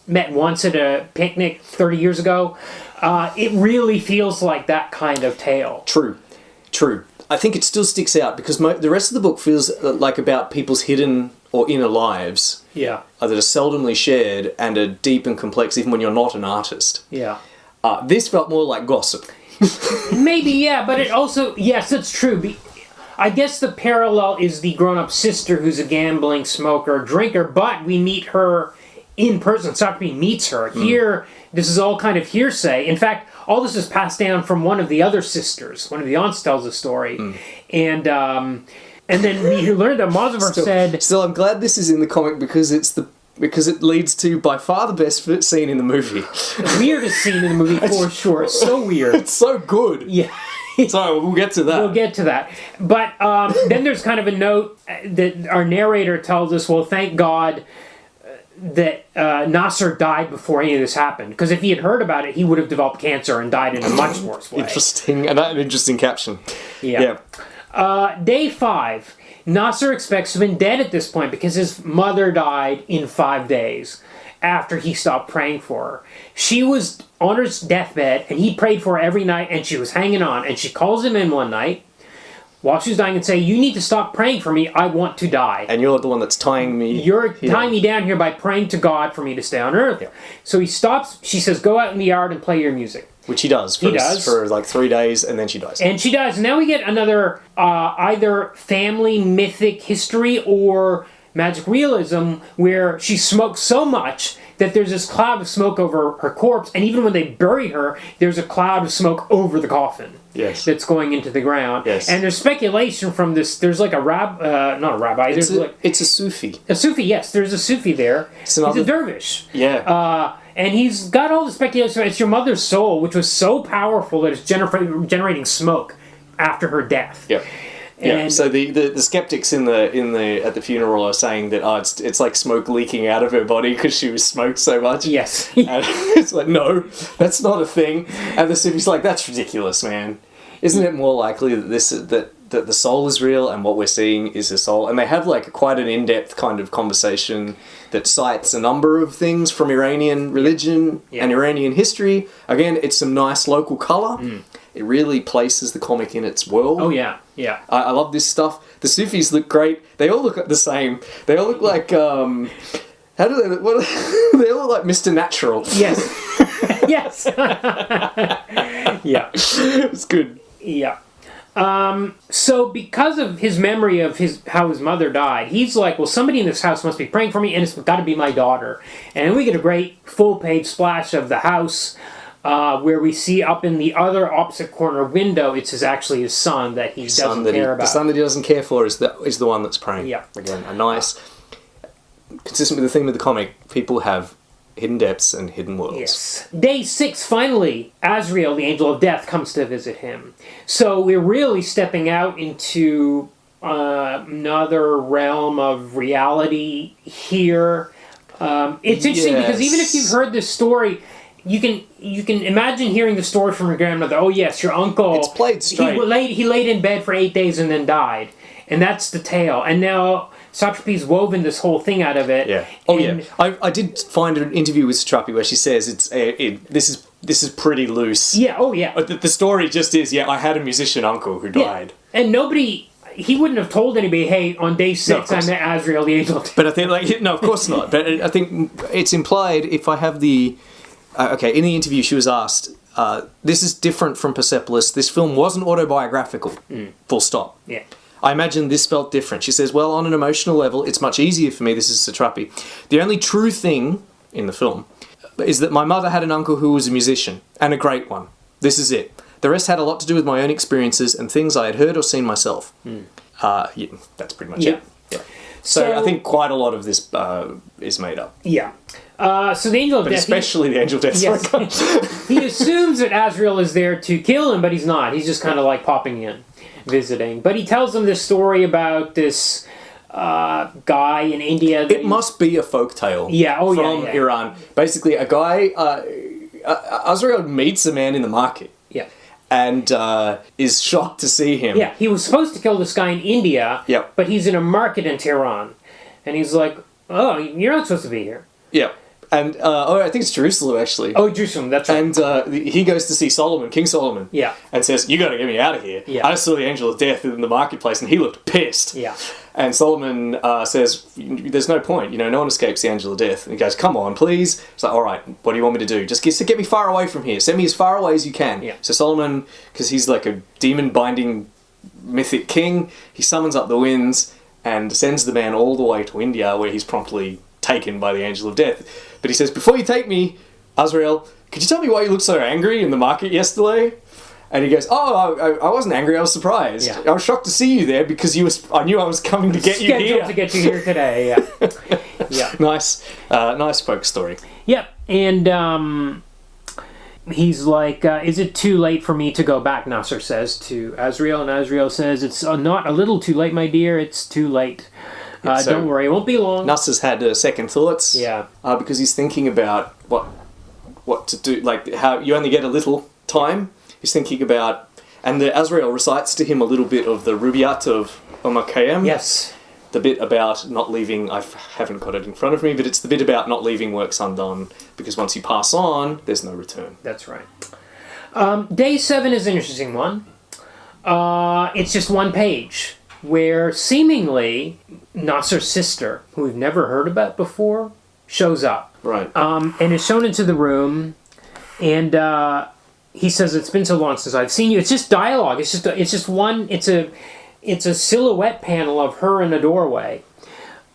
Speaker 4: met once at a picnic 30 years ago. It really feels like that kind of tale.
Speaker 5: True. I think it still sticks out because the rest of the book feels like about people's hidden or inner lives.
Speaker 4: Yeah.
Speaker 5: That are seldomly shared and are deep and complex even when you're not an artist.
Speaker 4: Yeah.
Speaker 5: This felt more like gossip.
Speaker 4: Maybe, yeah, but it also... Yes, that's true. I guess the parallel is the grown-up sister who's a gambling, smoker, drinker, but we meet her in person. Satrapi meets her. Here, this is all kind of hearsay. In fact... All this is passed down from one of the other sisters. One of the aunts tells the story. And then we learned that Mozaffar said...
Speaker 5: Still, I'm glad this is in the comic because it leads to by far the best scene in the movie.
Speaker 4: The weirdest scene in the movie, for sure. It's so weird.
Speaker 5: It's so good.
Speaker 4: Yeah.
Speaker 5: So we'll get to that.
Speaker 4: We'll get to that. But then there's kind of a note that our narrator tells us, well, thank God... that Nasser died before any of this happened. Because if he had heard about it, he would have developed cancer and died in a much worse way.
Speaker 5: Interesting. And that's an interesting caption.
Speaker 4: Yeah. Day 5. Nasser expects to have been dead at this point because his mother died in 5 days after he stopped praying for her. She was on her deathbed and he prayed for her every night and she was hanging on. And she calls him in one night while she was dying and say, "You need to stop praying for me. I want to die.
Speaker 5: And you're the one that's tying me.
Speaker 4: You're tying me down here by praying to God for me to stay on earth." Yeah. So he stops. She says, "Go out in the yard and play your music."
Speaker 5: Which he does. For like 3 days, and then she dies.
Speaker 4: And she dies. Now we get another either family mythic history or magic realism where she smokes so much that there's this cloud of smoke over her corpse, and even when they bury her, there's a cloud of smoke over the coffin.
Speaker 5: Yes.
Speaker 4: That's going into the ground.
Speaker 5: Yes.
Speaker 4: And there's speculation from this. There's like not a rabbi.
Speaker 5: It's a Sufi.
Speaker 4: A Sufi, yes. There's a Sufi there. He's a dervish.
Speaker 5: Yeah.
Speaker 4: And he's got all the speculation. It's your mother's soul, which was so powerful that it's generating smoke after her death.
Speaker 5: Yep. Yeah. So the skeptics at the funeral are saying that it's like smoke leaking out of her body because she was smoked so much.
Speaker 4: Yes.
Speaker 5: And it's like, no, that's not a thing. And the Sufi's like, that's ridiculous, man. Isn't it more likely that that the soul is real and what we're seeing is a soul. And they have like quite an in-depth kind of conversation that cites a number of things from Iranian religion and Iranian history. Again, it's some nice local colour. It really places the comic in its world.
Speaker 4: Oh yeah, yeah.
Speaker 5: I love this stuff. The Sufis look great. They all look the same. They all look like how do they look? What, they all look like Mr. Natural.
Speaker 4: Yes. Yes. Yeah.
Speaker 5: It's good.
Speaker 4: Yeah. So because of his memory of how his mother died, he's like, well, somebody in this house must be praying for me, and it's got to be my daughter. And we get a great full-page splash of the house, where we see up in the other opposite corner window, actually his son that he doesn't care about.
Speaker 5: The son that he doesn't care for is the one that's praying.
Speaker 4: Yeah.
Speaker 5: Again, a nice, consistent with the theme of the comic, people have hidden depths and hidden worlds.
Speaker 4: Yes. Day 6, finally, Azrael, the angel of death, comes to visit him. So we're really stepping out into another realm of reality here. It's interesting because even if you've heard this story, you can imagine hearing the story from your grandmother. Oh yes, your uncle.
Speaker 5: It's played straight.
Speaker 4: He laid in bed for 8 days and then died, and that's the tale. And now Satrapi's woven this whole thing out of it.
Speaker 5: Yeah. Oh yeah. I did find an interview with Satrapi where she says this is pretty loose.
Speaker 4: Yeah. Oh yeah.
Speaker 5: The story just is I had a musician uncle who died.
Speaker 4: Yeah. And he wouldn't have told anybody, hey, on day 6 I met Azrael the angel.
Speaker 5: But I think no, of course not. But I think it's implied if I have the in the interview she was asked. This is different from Persepolis. This film wasn't autobiographical. Full stop.
Speaker 4: Yeah.
Speaker 5: I imagine this felt different. She says, well, on an emotional level, it's much easier for me. This is Satrapi. The only true thing in the film is that my mother had an uncle who was a musician, and a great one. This is it. The rest had a lot to do with my own experiences and things I had heard or seen myself. That's pretty much it. Yeah. So I think quite a lot of this is made up.
Speaker 4: Yeah. So the angel of death...
Speaker 5: especially the angel of death.
Speaker 4: Yes. He assumes that Azrael is there to kill him, but he's not. He's just kind of like popping in, visiting. But he tells them this story about this guy in India.
Speaker 5: It must be a folktale. From Iran. Basically, a guy... Azrael meets a man in the market.
Speaker 4: Yeah.
Speaker 5: And is shocked to see him.
Speaker 4: Yeah, he was supposed to kill this guy in India, but he's in a market in Tehran. And he's like, oh, you're not supposed to be here.
Speaker 5: Yeah. And, I think it's Jerusalem, actually.
Speaker 4: Oh, Jerusalem, that's right.
Speaker 5: And he goes to see Solomon, King Solomon.
Speaker 4: Yeah.
Speaker 5: And says, you got to get me out of here.
Speaker 4: Yeah.
Speaker 5: I saw the angel of death in the marketplace, and he looked pissed.
Speaker 4: Yeah.
Speaker 5: And Solomon says, there's no point, no one escapes the angel of death. And he goes, come on, please. It's like, all right, what do you want me to do? Just get me far away from here. Send me as far away as you can.
Speaker 4: Yeah.
Speaker 5: So Solomon, because he's like a demon-binding mythic king, he summons up the winds and sends the man all the way to India, where he's promptly taken by the angel of death. But he says, before you take me, Azrael, could you tell me why you looked so angry in the market yesterday? And he goes, oh, I wasn't angry, I was surprised.
Speaker 4: Yeah.
Speaker 5: I was shocked to see you there because I knew I was coming to get you here.
Speaker 4: Scheduled to get you here today, yeah. Yeah.
Speaker 5: Nice folk story.
Speaker 4: Yep, and he's like, is it too late for me to go back, Nasser says to Azrael. And Azrael says, it's not a little too late, my dear, it's too late. So don't worry, it won't be long.
Speaker 5: Nasser's had second thoughts.
Speaker 4: Yeah.
Speaker 5: Because he's thinking about what to do, like how you only get a little time. He's thinking about, and Azrael recites to him a little bit of the Rubaiyat of Omar Khayyam.
Speaker 4: Yes.
Speaker 5: The bit about not leaving, I haven't got it in front of me, but it's the bit about not leaving works undone, because once you pass on, there's no return.
Speaker 4: That's right. Day 7 is an interesting one. It's just one page, where seemingly Nasser's sister, who we've never heard about before, shows up.
Speaker 5: Right.
Speaker 4: And is shown into the room, and he says, it's been so long since I've seen you. It's just dialogue. It's a silhouette panel of her in a doorway.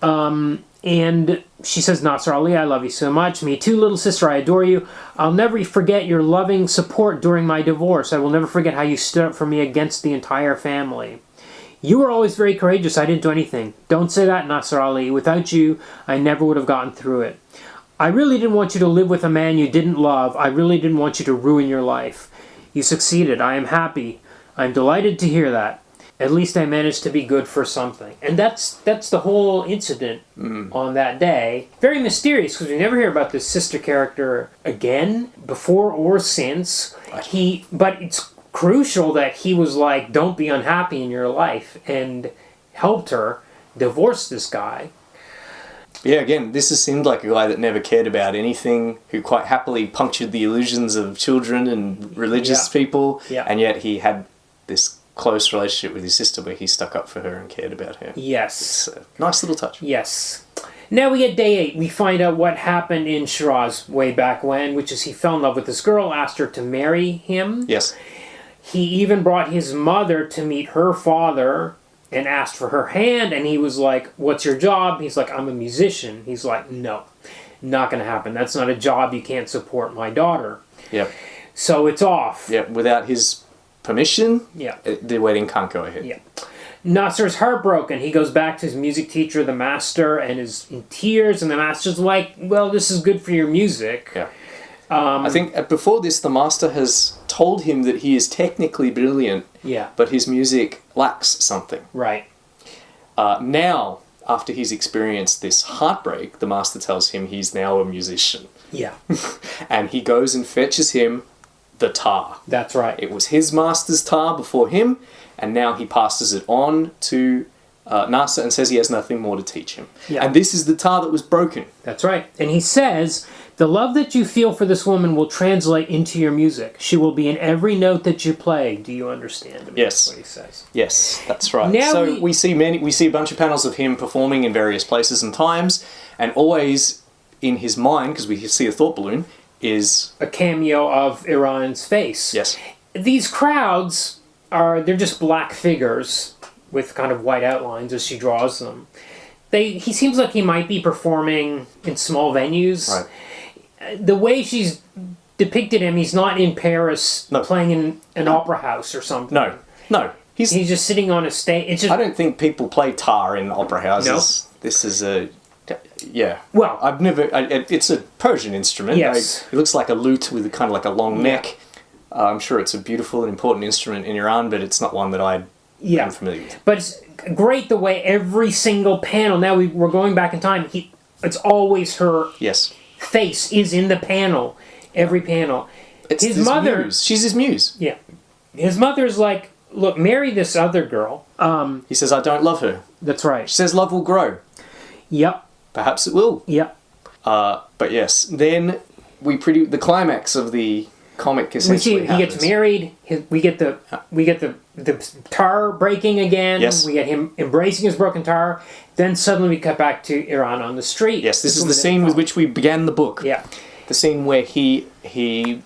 Speaker 4: And she says, Nasser Ali, I love you so much. Me too, little sister, I adore you. I'll never forget your loving support during my divorce. I will never forget how you stood up for me against the entire family. You were always very courageous. I didn't do anything. Don't say that, Nasser Ali. Without you, I never would have gotten through it. I really didn't want you to live with a man you didn't love. I really didn't want you to ruin your life. You succeeded. I am happy. I'm delighted to hear that. At least I managed to be good for something. And that's the whole incident on that day. Very mysterious, because we never hear about this sister character again, before or since. But it's crucial that he was like, don't be unhappy in your life, and helped her divorce this guy.
Speaker 5: Yeah, again, this has seemed like a guy that never cared about anything, who quite happily punctured the illusions of children and religious people, and yet he had this close relationship with his sister where he stuck up for her and cared about her.
Speaker 4: Yes.
Speaker 5: It's a nice little touch.
Speaker 4: Yes. Now we get day 8. We find out what happened in Shiraz way back when, which is he fell in love with this girl, asked her to marry him.
Speaker 5: Yes.
Speaker 4: He even brought his mother to meet her father and asked for her hand, and he was like, what's your job? He's like, I'm a musician. He's like, no, not going to happen. That's not a job. You can't support my daughter.
Speaker 5: Yep.
Speaker 4: So it's off.
Speaker 5: Yep, without his permission,
Speaker 4: Yeah.
Speaker 5: the wedding can't go ahead.
Speaker 4: Yeah. Nasser's heartbroken. He goes back to his music teacher, the master, and is in tears, and the master's like, well, this is good for your music.
Speaker 5: Yeah. I think before this, the master has told him that he is technically brilliant, but his music lacks something.
Speaker 4: Right.
Speaker 5: Now, after he's experienced this heartbreak, the master tells him he's now a musician.
Speaker 4: Yeah.
Speaker 5: And he goes and fetches him the tar.
Speaker 4: That's right.
Speaker 5: It was his master's tar before him, and now he passes it on to Nasser and says he has nothing more to teach him.
Speaker 4: Yeah.
Speaker 5: And this is the tar that was broken.
Speaker 4: That's right. And he says, the love that you feel for this woman will translate into your music. She will be in every note that you play. Do you understand? I mean,
Speaker 5: Yes.
Speaker 4: That's what he says.
Speaker 5: Yes, that's right.
Speaker 4: Now
Speaker 5: so we see a bunch of panels of him performing in various places and times, and always in his mind, because we see a thought balloon, is
Speaker 4: a cameo of Iran's face.
Speaker 5: Yes.
Speaker 4: These crowds they're just black figures with kind of white outlines as she draws them. He seems like he might be performing in small venues.
Speaker 5: Right.
Speaker 4: The way she's depicted him, he's not in Paris playing in an opera house or something.
Speaker 5: No. He's
Speaker 4: just sitting on a stage. It's just,
Speaker 5: I don't think people play tar in opera houses.
Speaker 4: No.
Speaker 5: This is a... Yeah.
Speaker 4: Well...
Speaker 5: I've never... it's a Persian instrument.
Speaker 4: Yes.
Speaker 5: It looks like a lute with kind of like a long neck. I'm sure it's a beautiful and important instrument in Iran, but it's not one that I'm familiar with.
Speaker 4: But it's great the way every single panel... Now we're going back in time. It's always her...
Speaker 5: Yes.
Speaker 4: Face is in the panel. Every panel.
Speaker 5: It's
Speaker 4: his mother...
Speaker 5: Muse. She's his muse.
Speaker 4: Yeah. His mother's like, look, marry this other girl.
Speaker 5: He says, I don't love her.
Speaker 4: That's right.
Speaker 5: She says, love will grow.
Speaker 4: Yep.
Speaker 5: Perhaps it will.
Speaker 4: Yep.
Speaker 5: But yes, then the climax of the comic essentially
Speaker 4: he gets married. We get the tar breaking again.
Speaker 5: Yes.
Speaker 4: We get him embracing his broken tar. Then suddenly we cut back to Iran on the street.
Speaker 5: Yes, this is the scene with which we began the book.
Speaker 4: Yeah.
Speaker 5: The scene where he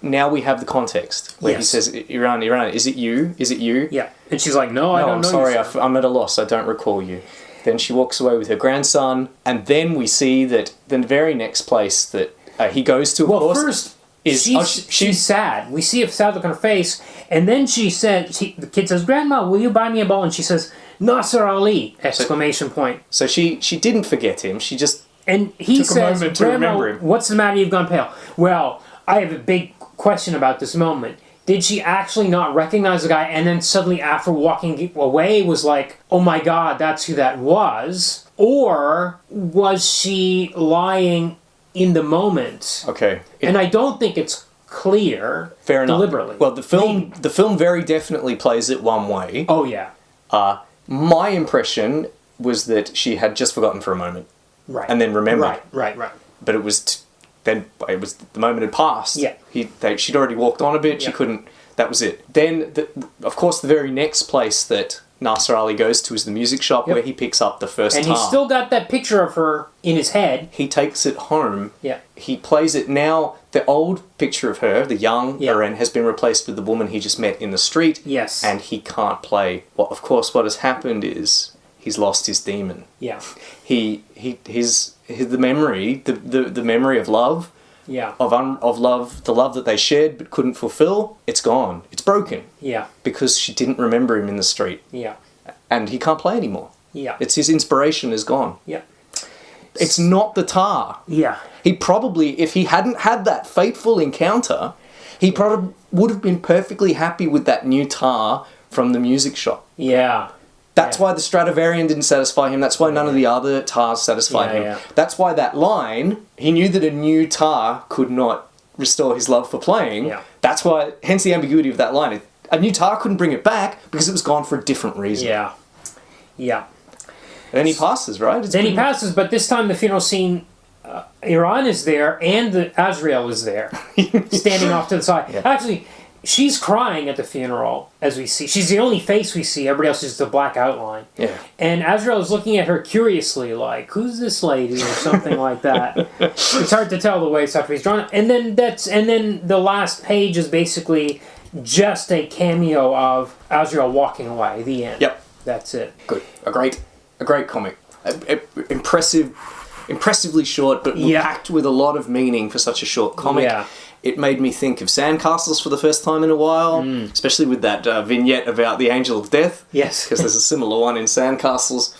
Speaker 5: now we have the context where he says, Iran, is it you? Is it you?
Speaker 4: Yeah. And she's like, no, I don't
Speaker 5: I'm
Speaker 4: know.
Speaker 5: sorry, I'm at a loss. I don't recall you. Then she walks away with her grandson, and then we see that the very next place that he goes to, of course,
Speaker 4: first
Speaker 5: is
Speaker 4: she's sad. We see a sad look on her face, and then the kid says, "Grandma, will you buy me a ball?" And she says, "Nasser Ali!" Exclamation point.
Speaker 5: So she didn't forget him. She just
Speaker 4: he
Speaker 5: took a moment to remember him.
Speaker 4: What's the matter? You've gone pale. Well, I have a big question about this moment. Did she actually not recognize the guy, and then suddenly after walking away was like, oh my god, that's who that was? Or was she lying in the moment?
Speaker 5: Okay.
Speaker 4: And I don't think it's clear.
Speaker 5: Fair enough.
Speaker 4: Deliberately.
Speaker 5: Well, the film very definitely plays it one way.
Speaker 4: Oh yeah.
Speaker 5: My impression was that she had just forgotten for a moment.
Speaker 4: Right.
Speaker 5: And then remembered.
Speaker 4: Right.
Speaker 5: But it was... Then it was the moment had passed.
Speaker 4: Yeah.
Speaker 5: She'd already walked on a bit. She couldn't. That was it. Then, of course, the very next place that Nasser Ali goes to is the music shop where he picks up the first tar.
Speaker 4: And he's still got that picture of her in his head.
Speaker 5: He takes it home.
Speaker 4: Yeah.
Speaker 5: He plays it now. The old picture of her, the young Iran, has been replaced with the woman he just met in the street.
Speaker 4: Yes.
Speaker 5: And he can't play. Well, of course, what has happened is he's lost his demon.
Speaker 4: Yeah.
Speaker 5: The memory of love, of love, the love that they shared but couldn't fulfill, it's gone. It's broken.
Speaker 4: Yeah.
Speaker 5: Because she didn't remember him in the street.
Speaker 4: Yeah.
Speaker 5: And he can't play anymore.
Speaker 4: Yeah.
Speaker 5: It's his inspiration is gone.
Speaker 4: Yeah.
Speaker 5: It's not the tar.
Speaker 4: Yeah.
Speaker 5: He probably, if he hadn't had that fateful encounter, he probably would have been perfectly happy with that new tar from the music shop.
Speaker 4: Yeah.
Speaker 5: That's why the Stradivarian didn't satisfy him. That's why none of the other tars satisfied him.
Speaker 4: Yeah.
Speaker 5: That's why that line, he knew that a new tar could not restore his love for playing.
Speaker 4: Yeah.
Speaker 5: That's why, hence the ambiguity of that line. a new tar couldn't bring it back because it was gone for a different reason.
Speaker 4: Yeah. Yeah.
Speaker 5: And then he passes, right?
Speaker 4: Then he passes, but this time the funeral scene, Iran is there and Azrael is there, standing off to the side. Yeah. Actually, she's crying at the funeral, as we see. She's the only face we see. Everybody else is just a black outline.
Speaker 5: Yeah.
Speaker 4: And Azrael is looking at her curiously, like, who's this lady, or something like that. It's hard to tell the way Satrapi's drawn. And then the last page is basically just a cameo of Azrael walking away. The end.
Speaker 5: Yep.
Speaker 4: That's it.
Speaker 5: Good. A great comic. Impressively short, but packed with a lot of meaning for such a short comic.
Speaker 4: Yeah.
Speaker 5: It made me think of Sandcastles for the first time in a while, especially with that vignette about the Angel of Death.
Speaker 4: Yes.
Speaker 5: Because there's a similar one in Sandcastles.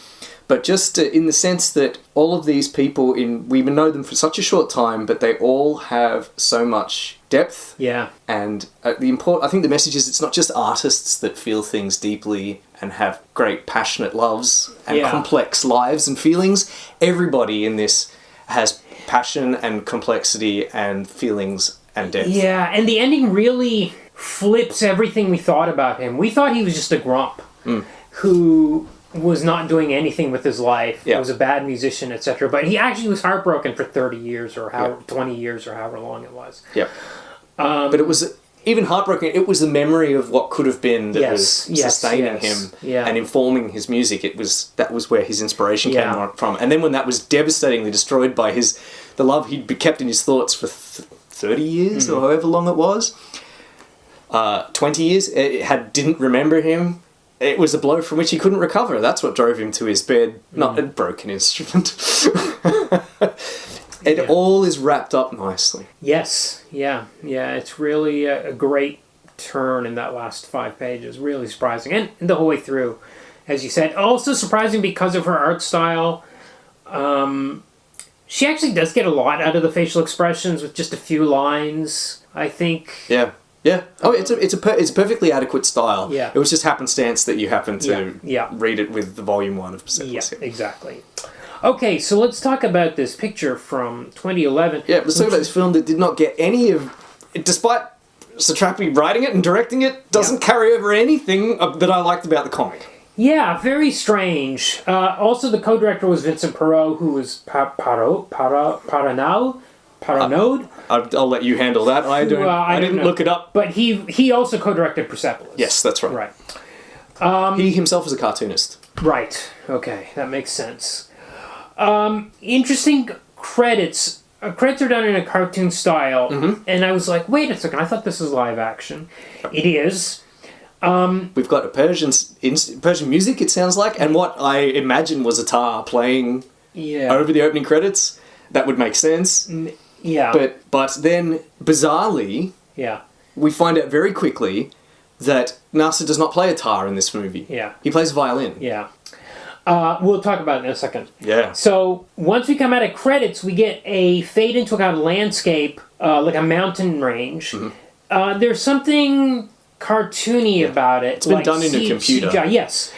Speaker 5: But just in the sense that all of these people, we know them for such a short time, but they all have so much depth.
Speaker 4: Yeah.
Speaker 5: And I think the message is it's not just artists that feel things deeply and have great passionate loves and complex lives and feelings. Everybody in this has passion and complexity and feelings and depth.
Speaker 4: Yeah, and the ending really flips everything we thought about him. We thought he was just a grump who was not doing anything with his life, was a bad musician, etc. But he actually was heartbroken for 30 years or 20 years or however long it was.
Speaker 5: Yep. But it was even heartbroken. It was the memory of what could have been that was sustaining him and informing his music. That was where his inspiration came from. And then when that was devastatingly destroyed by the love he'd kept in his thoughts for 30 years or however long it was, 20 years, didn't remember him. It was a blow from which he couldn't recover. That's what drove him to his bed, not a broken instrument. It all is wrapped up nicely.
Speaker 4: Yes, yeah. It's really a great turn in that last 5 pages. Really surprising, and the whole way through, as you said. Also surprising because of her art style. She actually does get a lot out of the facial expressions with just a few lines, I think.
Speaker 5: Yeah. Oh, it's a perfectly adequate style.
Speaker 4: Yeah.
Speaker 5: It was just happenstance that you happened to read it with the volume 1 of Persepolis.
Speaker 4: Yeah, exactly. Okay, so let's talk about this picture from 2011.
Speaker 5: Yeah, let's talk about this film that did not get any of... Despite Satrapi writing it and directing it, doesn't carry over anything that I liked about the comic.
Speaker 4: Yeah, very strange. Also, the co-director was Vincent Paronnaud, who was Paronnaud?
Speaker 5: I'll let you handle that. I didn't look it up.
Speaker 4: But he also co-directed Persepolis.
Speaker 5: Yes, that's right.
Speaker 4: Right.
Speaker 5: He himself is a cartoonist.
Speaker 4: Right. Okay, that makes sense. Interesting credits. Credits are done in a cartoon style, and I was like, wait a second, I thought this was live action. It is.
Speaker 5: We've got a Persian music, it sounds like, and what I imagine was a tar playing over the opening credits. That would make sense.
Speaker 4: Yeah.
Speaker 5: But then, bizarrely, we find out very quickly that Nasser does not play a tar in this movie.
Speaker 4: Yeah.
Speaker 5: He plays violin.
Speaker 4: Yeah. We'll talk about it in a second.
Speaker 5: Yeah.
Speaker 4: So, once we come out of credits, we get a fade into a kind of landscape, like a mountain range. There's something cartoony about it.
Speaker 5: It's been done in a computer.
Speaker 4: CGI, yes.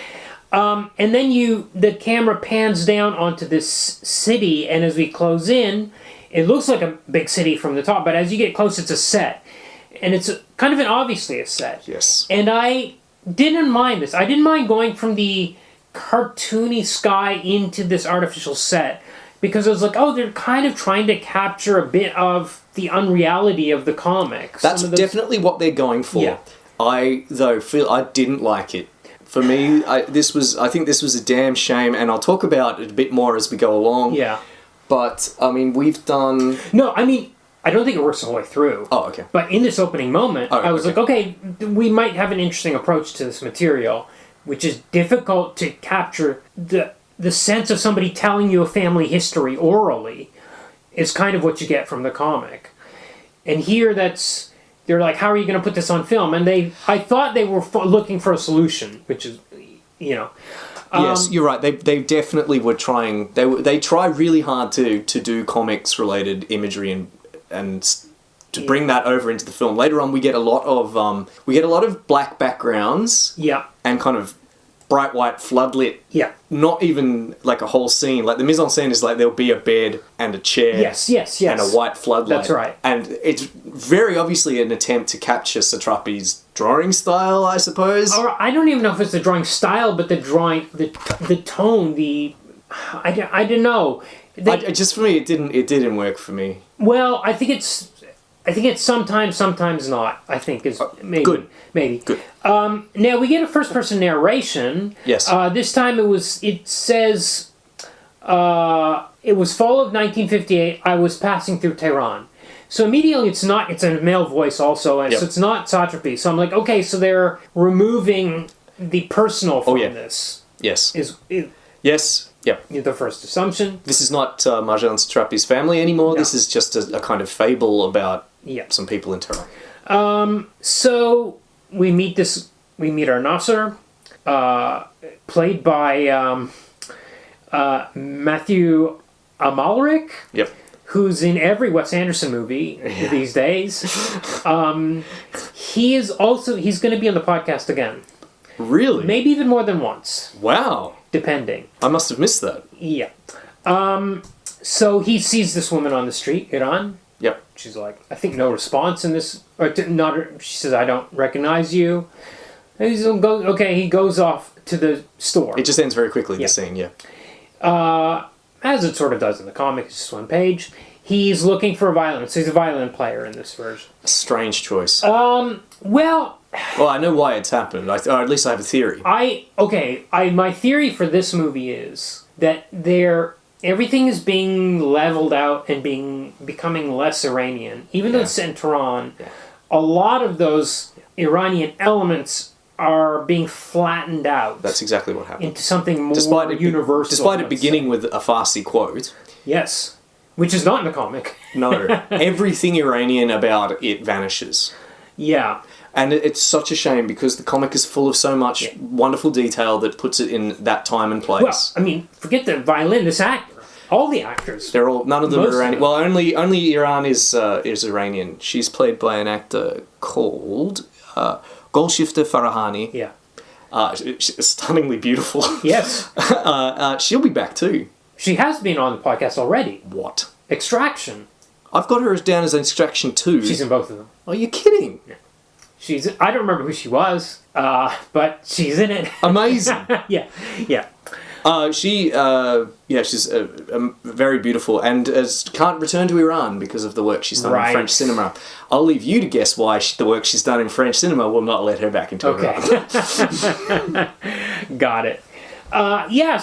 Speaker 4: And then the camera pans down onto this city, and as we close in, it looks like a big city from the top, but as you get close, it's a set. And it's kind of obviously a set.
Speaker 5: Yes.
Speaker 4: And I didn't mind this. I didn't mind going from the cartoony sky into this artificial set, because I was like, oh, they're kind of trying to capture a bit of the unreality of the comics.
Speaker 5: That's definitely what they're going for.
Speaker 4: Yeah.
Speaker 5: I, though, feel I didn't like it. For me, I think this was a damn shame, and I'll talk about it a bit more as we go along.
Speaker 4: Yeah.
Speaker 5: But, I mean, we've done...
Speaker 4: No, I mean, I don't think it works the whole way through.
Speaker 5: Oh, okay.
Speaker 4: But in this opening moment, I was like, okay, we might have an interesting approach to this material, which is difficult to capture. The sense of somebody telling you a family history orally is kind of what you get from the comic. And here they're like, how are you going to put this on film? And I thought they were looking for a solution, which is,
Speaker 5: yes, you're right. They definitely were trying. They try really hard to do comics related imagery and to bring that over into the film. Later on, we get a lot of black backgrounds.
Speaker 4: Yeah.
Speaker 5: And kind of bright white floodlit.
Speaker 4: Yeah.
Speaker 5: Not even like a whole scene. Like the mise en scène is like there'll be a bed and a chair.
Speaker 4: Yes.
Speaker 5: And a white floodlight.
Speaker 4: That's right.
Speaker 5: And it's very obviously an attempt to capture Satrapi's drawing style, I suppose.
Speaker 4: Or I don't even know if it's the drawing style, but the drawing, the tone, I don't know.
Speaker 5: Just for me, it didn't work for me.
Speaker 4: Well, I think it's sometimes not. I think is maybe
Speaker 5: Good.
Speaker 4: Maybe
Speaker 5: Good.
Speaker 4: Now we get a first person narration.
Speaker 5: Yes.
Speaker 4: This time it says it was fall of 1958. I was passing through Tehran. So immediately it's a male voice also, and so it's not Satrapi. So I'm like, okay, so they're removing the personal from this.
Speaker 5: Yes.
Speaker 4: Yes.
Speaker 5: Yep.
Speaker 4: The first assumption.
Speaker 5: This is not Marjane Satrapi's family anymore. No. This is just a kind of fable about some people in Tehran.
Speaker 4: So we meet our Nasser, played by Mathieu Amalric.
Speaker 5: Yep.
Speaker 4: Who's in every Wes Anderson movie these days. He's going to be on the podcast again.
Speaker 5: Really?
Speaker 4: Maybe even more than once.
Speaker 5: Wow.
Speaker 4: Depending.
Speaker 5: I must have missed that.
Speaker 4: Yeah. So he sees this woman on the street, Iran.
Speaker 5: Yep.
Speaker 4: She's like, I think no response in this. She says, I don't recognize you. And he goes off to the store.
Speaker 5: It just ends very quickly, the scene,
Speaker 4: as it sort of does in the comic, it's just one page. He's looking for a violin. So he's a violin player in this version.
Speaker 5: A strange choice.
Speaker 4: Well,
Speaker 5: I know why it's happened. Or at least I have a theory.
Speaker 4: My theory for this movie is that everything is being leveled out and becoming less Iranian. Even though it's in Tehran, a lot of those Iranian elements are being flattened out.
Speaker 5: That's exactly what happened.
Speaker 4: Into something more universal.
Speaker 5: Despite it beginning with a Farsi quote.
Speaker 4: Yes. Which is not in the comic.
Speaker 5: No. Everything Iranian about it vanishes.
Speaker 4: Yeah.
Speaker 5: And it's such a shame because the comic is full of so much wonderful detail that puts it in that time and place.
Speaker 4: Well, I mean, forget the violin, this actor. All the actors.
Speaker 5: None of them are Iranian. Well, only Iran is Iranian. She's played by an actor called Golshifteh Farahani.
Speaker 4: Yeah.
Speaker 5: She's stunningly beautiful.
Speaker 4: Yes.
Speaker 5: She'll be back too.
Speaker 4: She has been on the podcast already.
Speaker 5: What?
Speaker 4: Extraction.
Speaker 5: I've got her down as Extraction 2.
Speaker 4: She's in both of them.
Speaker 5: Are you kidding?
Speaker 4: Yeah. I don't remember who she was, but she's in it.
Speaker 5: Amazing.
Speaker 4: Yeah.
Speaker 5: She's very beautiful and can't return to Iran because of the work she's done in French cinema. I'll leave you to guess why the work she's done in French cinema will not let her back into Iran.
Speaker 4: Got it.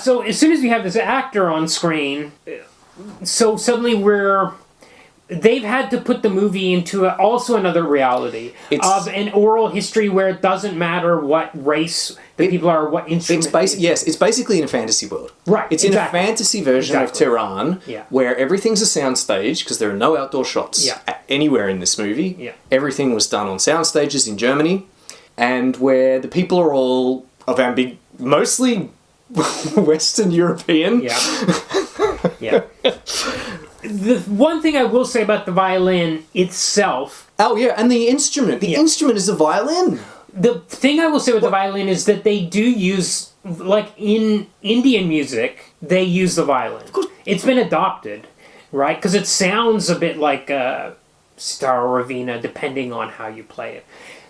Speaker 4: So as soon as we have this actor on screen, so suddenly they've had to put the movie into also another reality of an oral history where it doesn't matter what race the people are, what instrument.
Speaker 5: It's basically in a fantasy world.
Speaker 4: Right.
Speaker 5: It's in a fantasy version of Tehran where everything's a soundstage because there are no outdoor shots anywhere in this movie.
Speaker 4: Yeah. Everything
Speaker 5: was done on sound stages in Germany and where the people are all of mostly Western European.
Speaker 4: Yeah. The one thing I will say about the violin itself...
Speaker 5: Oh, yeah, and the instrument. The instrument is a violin.
Speaker 4: The thing I will say with the violin is that they do use, like in Indian music, they use the violin. Of course. It's been adopted, right? Because it sounds a bit like Star or Ravina, depending on how you play it.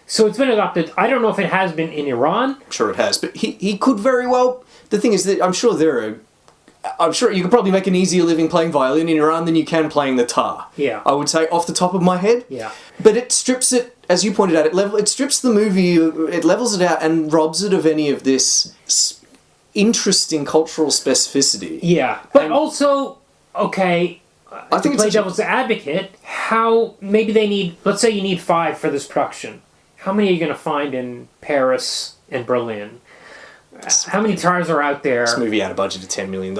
Speaker 4: So it's been adopted. I don't know if it has been in Iran.
Speaker 5: I'm sure it has, but he could very well... The thing is that I'm sure you could probably make an easier living playing violin in Iran than you can playing the tar.
Speaker 4: Yeah.
Speaker 5: I would say off the top of my head.
Speaker 4: Yeah.
Speaker 5: But it strips it, as you pointed out, it strips the movie, it levels it out and robs it of any of this interesting cultural specificity.
Speaker 4: Yeah. But also, okay,
Speaker 5: I think
Speaker 4: to play devil's advocate, let's say you need 5 for this production. How many are you going to find in Paris and Berlin? How many tars are out there?
Speaker 5: This movie had a budget of $10 million.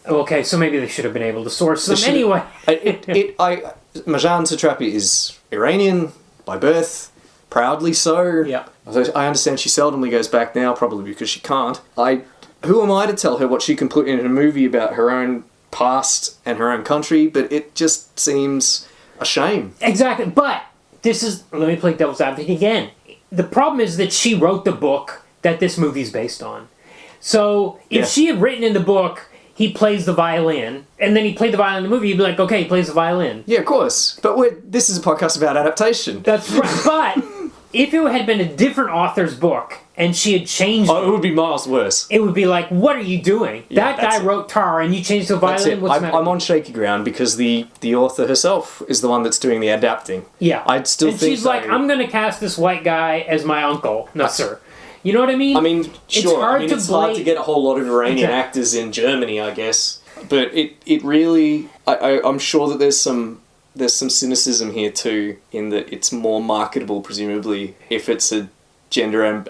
Speaker 4: Okay, so maybe they should have been able to source them anyway.
Speaker 5: Marjane Satrapi is Iranian by birth, proudly so.
Speaker 4: Yeah.
Speaker 5: I understand she seldomly goes back now, probably because she can't. Who am I to tell her what she can put in a movie about her own past and her own country? But it just seems a shame.
Speaker 4: Exactly, but let me play devil's advocate again. The problem is that she wrote the book that this movie's based on. So if she had written in the book, he plays the violin, and then he played the violin in the movie, you'd be like, okay, he plays the violin.
Speaker 5: Yeah, of course. But this is a podcast about adaptation.
Speaker 4: That's right. But if it had been a different author's book, and she had changed
Speaker 5: it would be miles worse.
Speaker 4: It would be like, what are you doing?
Speaker 5: Yeah,
Speaker 4: that guy wrote Tar, and you changed the violin? What's the matter?
Speaker 5: I'm on shaky ground because the author herself is the one that's doing the adapting.
Speaker 4: Yeah.
Speaker 5: I'd still
Speaker 4: and
Speaker 5: think
Speaker 4: she's like, I'm going to cast this white guy as my uncle. No, sir. You know what I mean?
Speaker 5: I mean, sure. It's hard to get a whole lot of Iranian actors in Germany, I guess. But it really... I'm sure that there's some cynicism here too, in that it's more marketable, presumably, if it's a an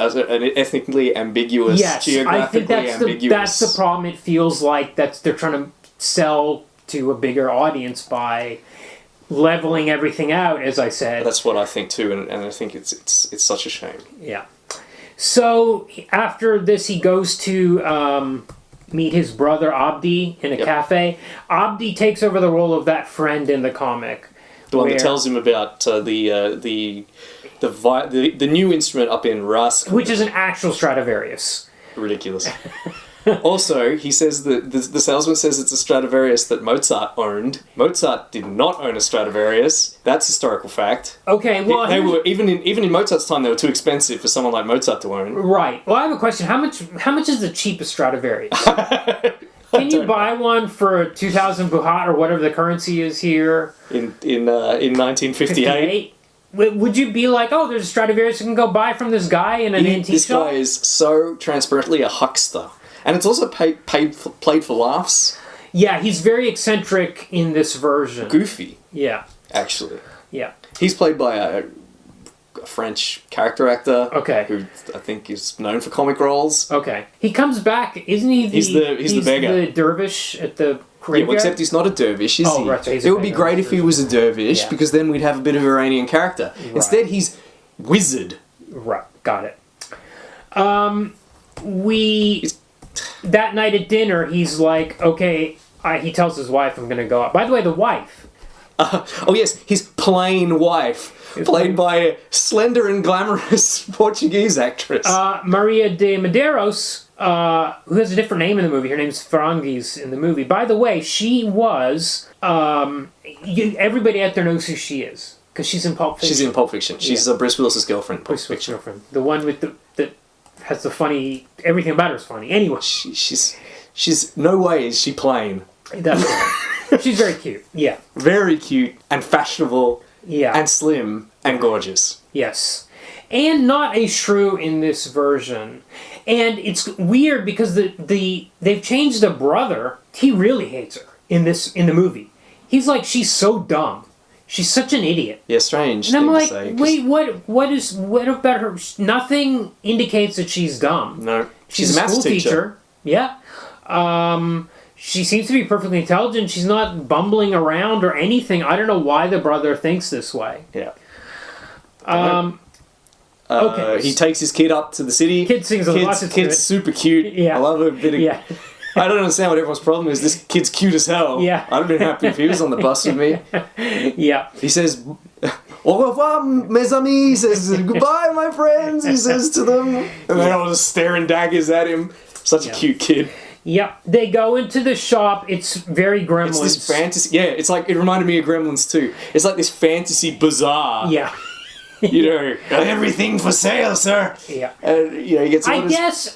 Speaker 5: ethnically ambiguous, geographically ambiguous.
Speaker 4: That's the problem. It feels like they're trying to sell to a bigger audience by leveling everything out, as I said.
Speaker 5: That's what I think too, and I think it's such a shame.
Speaker 4: Yeah. So after this, he goes to meet his brother Abdi in a cafe. Abdi takes over the role of that friend in the comic.
Speaker 5: The one that tells him about the new instrument up in Rask,
Speaker 4: which is an actual Stradivarius.
Speaker 5: Ridiculous. Also, he says that the salesman says it's a Stradivarius that Mozart owned. Mozart did not own a Stradivarius. That's historical fact.
Speaker 4: Okay, well,
Speaker 5: they were even in Mozart's time, they were too expensive for someone like Mozart to own.
Speaker 4: Right. Well, I have a question. How much is the cheapest Stradivarius? Can you buy one for 2,000 buhat or whatever the currency is here
Speaker 5: in 1958?
Speaker 4: Would you be like, oh, there's a Stradivarius you can go buy from this guy in an antique shop?
Speaker 5: This guy is so transparently a huckster. And it's also played for laughs.
Speaker 4: Yeah, he's very eccentric in this version.
Speaker 5: Goofy.
Speaker 4: Yeah.
Speaker 5: Actually.
Speaker 4: Yeah.
Speaker 5: He's played by a French character actor.
Speaker 4: Okay.
Speaker 5: Who I think is known for comic roles.
Speaker 4: Okay. He comes back, isn't he?
Speaker 5: He's the beggar.
Speaker 4: The dervish at the graveyard?
Speaker 5: Yeah, well, except he's not a dervish, is he?
Speaker 4: Right, so
Speaker 5: it would be great if he was a dervish, because then we'd have a bit of Iranian character. Right. Instead, he's wizard.
Speaker 4: Right. Got it. That night at dinner, he's like, okay, he tells his wife, I'm going to go out. By the way, the wife.
Speaker 5: Oh, yes, his plain wife, played by a slender and glamorous Portuguese actress.
Speaker 4: Maria de Medeiros, who has a different name in the movie. Her name's Ferrangis in the movie. By the way, she was... everybody out there knows who she is, because she's in Pulp Fiction.
Speaker 5: She's in Pulp Fiction. She's Bruce Willis's girlfriend.
Speaker 4: Bruce Willis's girlfriend. The one with that has the funny... Everything about her is funny. Anyway.
Speaker 5: She's no way is she plain.
Speaker 4: That's right. She's very cute. Yeah.
Speaker 5: Very cute and fashionable.
Speaker 4: Yeah.
Speaker 5: And slim and gorgeous.
Speaker 4: Yes. And not a shrew in this version. And it's weird because they've changed the brother. He really hates her in the movie. He's like, she's so dumb. She's such an idiot.
Speaker 5: Yeah, strange.
Speaker 4: And I'm like,
Speaker 5: to say,
Speaker 4: wait, what about her? Nothing indicates that she's dumb.
Speaker 5: No.
Speaker 4: She's a school teacher. Yeah. She seems to be perfectly intelligent. She's not bumbling around or anything. I don't know why the brother thinks this way.
Speaker 5: Yeah.
Speaker 4: Okay.
Speaker 5: He takes his kid up to the city.
Speaker 4: Kid sings a lot.
Speaker 5: Kid's super cute.
Speaker 4: Yeah.
Speaker 5: I love a bit of... Yeah. I don't understand what everyone's problem is. This kid's cute as hell.
Speaker 4: Yeah.
Speaker 5: I'd have been happy if he was on the bus with me.
Speaker 4: Yeah.
Speaker 5: He says, au revoir, mes amis. He says, goodbye, my friends. He says to them. And they're all just staring daggers at him. Such a cute kid.
Speaker 4: Yeah. They go into the shop. It's very Gremlins.
Speaker 5: It's this fantasy. Yeah, it's like, it reminded me of Gremlins too. It's like this fantasy bazaar.
Speaker 4: Yeah.
Speaker 5: You know, everything for sale, sir.
Speaker 4: Yeah.
Speaker 5: And, he gets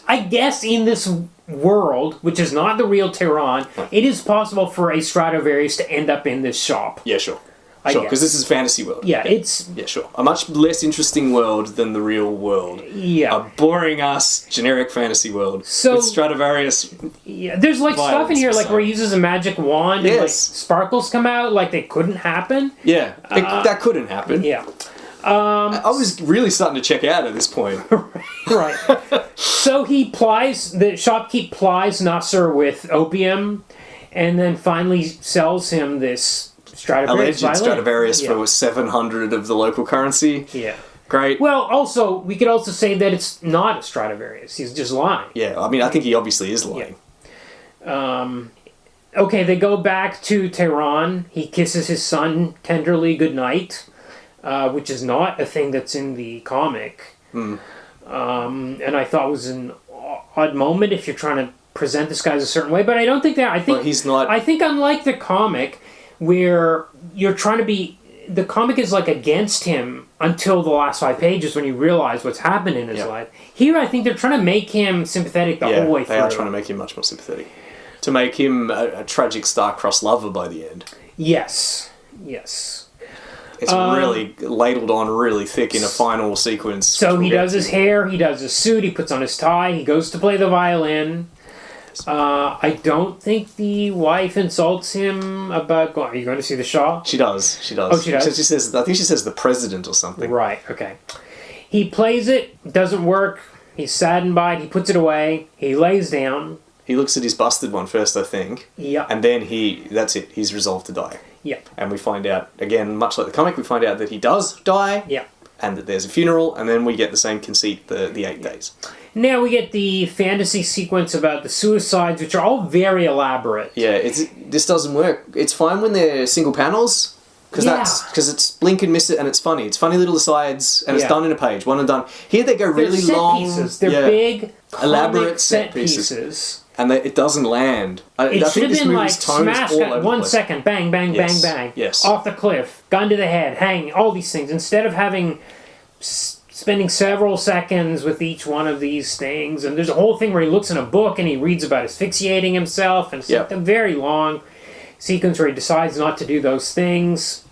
Speaker 4: I guess in this world, which is not the real Tehran, it is possible for a Stradivarius to end up in this shop.
Speaker 5: Yeah, sure. Sure, because this is fantasy world.
Speaker 4: Yeah, it's...
Speaker 5: Yeah, sure. A much less interesting world than the real world.
Speaker 4: Yeah.
Speaker 5: A boring ass generic fantasy world.
Speaker 4: So,
Speaker 5: with Stradivarius.
Speaker 4: Yeah, there's like stuff in here like where he uses a magic wand and like sparkles come out, like they couldn't happen.
Speaker 5: Yeah, that couldn't happen.
Speaker 4: Yeah.
Speaker 5: I was really starting to check out at this point.
Speaker 4: Right. So the shopkeep plies Nasser with opium and then finally sells him this Stradivarius
Speaker 5: alleged Stradivarius for 700 of the local currency.
Speaker 4: Yeah.
Speaker 5: Great.
Speaker 4: Well, we could also say that it's not a Stradivarius. He's just lying.
Speaker 5: Yeah, I mean, I think he obviously is lying.
Speaker 4: Yeah. Okay, they go back to Tehran. He kisses his son tenderly goodnight. Which is not a thing that's in the comic. and I thought was an odd moment if you're trying to present this guy as a certain way. But I don't think that. I think
Speaker 5: he's not.
Speaker 4: I think unlike the comic, where you're trying to be, the comic is like against him until the last 5 pages when you realize what's happened in his life. Here, I think they're trying to make him sympathetic the whole way through.
Speaker 5: They are trying to make him much more sympathetic. To make him a tragic star-crossed lover by the end.
Speaker 4: Yes.
Speaker 5: It's really ladled on really thick in a final sequence.
Speaker 4: So he does his hair, he does his suit, he puts on his tie, he goes to play the violin. I don't think the wife insults him about going. Are you going to see the Shah?
Speaker 5: She does.
Speaker 4: Oh, she does?
Speaker 5: She says, I think she says the president or something.
Speaker 4: Right, okay. He plays it, doesn't work, he's saddened by it, he puts it away, he lays down.
Speaker 5: He looks at his busted one first, I think.
Speaker 4: Yeah.
Speaker 5: And then that's it, he's resolved to die.
Speaker 4: Yeah.
Speaker 5: And we find out, again, much like the comic, we find out that he does die.
Speaker 4: Yeah.
Speaker 5: And that there's a funeral, and then we get the same conceit, the 8 days.
Speaker 4: Now we get the fantasy sequence about the suicides, which are all very elaborate.
Speaker 5: Yeah, this doesn't work. It's fine when they're single panels, because it's blink and miss it, and it's funny. It's funny little asides, and it's done in a page, one and done. Here they go really
Speaker 4: set
Speaker 5: long.
Speaker 4: Pieces. They're big,
Speaker 5: elaborate
Speaker 4: set pieces.
Speaker 5: And it doesn't land.
Speaker 4: It should have been like smash, 1 second, bang, bang, bang, bang.
Speaker 5: Yes.
Speaker 4: Off the cliff, gun to the head, hanging, all these things. Instead of having spending several seconds with each one of these things. And there's a whole thing where he looks in a book and he reads about asphyxiating himself. And it's a very long sequence where he decides not to do those things.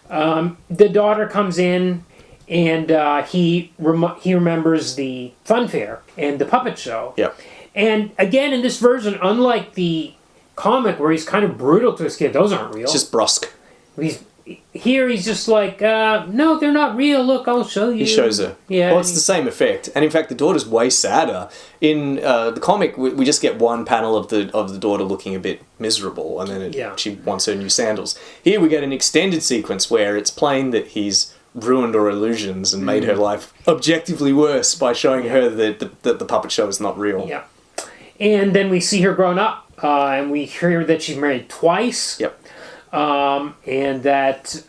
Speaker 4: The daughter comes in and he remembers the fun fair and the puppet show.
Speaker 5: Yeah.
Speaker 4: And again, in this version, unlike the comic where he's kind of brutal to his kid, those aren't real.
Speaker 5: It's just brusque.
Speaker 4: Here he's just like, no, they're not real. Look, I'll show you.
Speaker 5: He shows her.
Speaker 4: Yeah.
Speaker 5: Well, it's the same effect. And in fact, the daughter's way sadder. In the comic, we just get one panel of the daughter looking a bit miserable, and then she wants her new sandals. Here we get an extended sequence where it's plain that he's ruined her illusions and made her life objectively worse by showing her that the puppet show is not real.
Speaker 4: Yeah. And then we see her grown up, and we hear that she's married twice.
Speaker 5: Yep.
Speaker 4: And that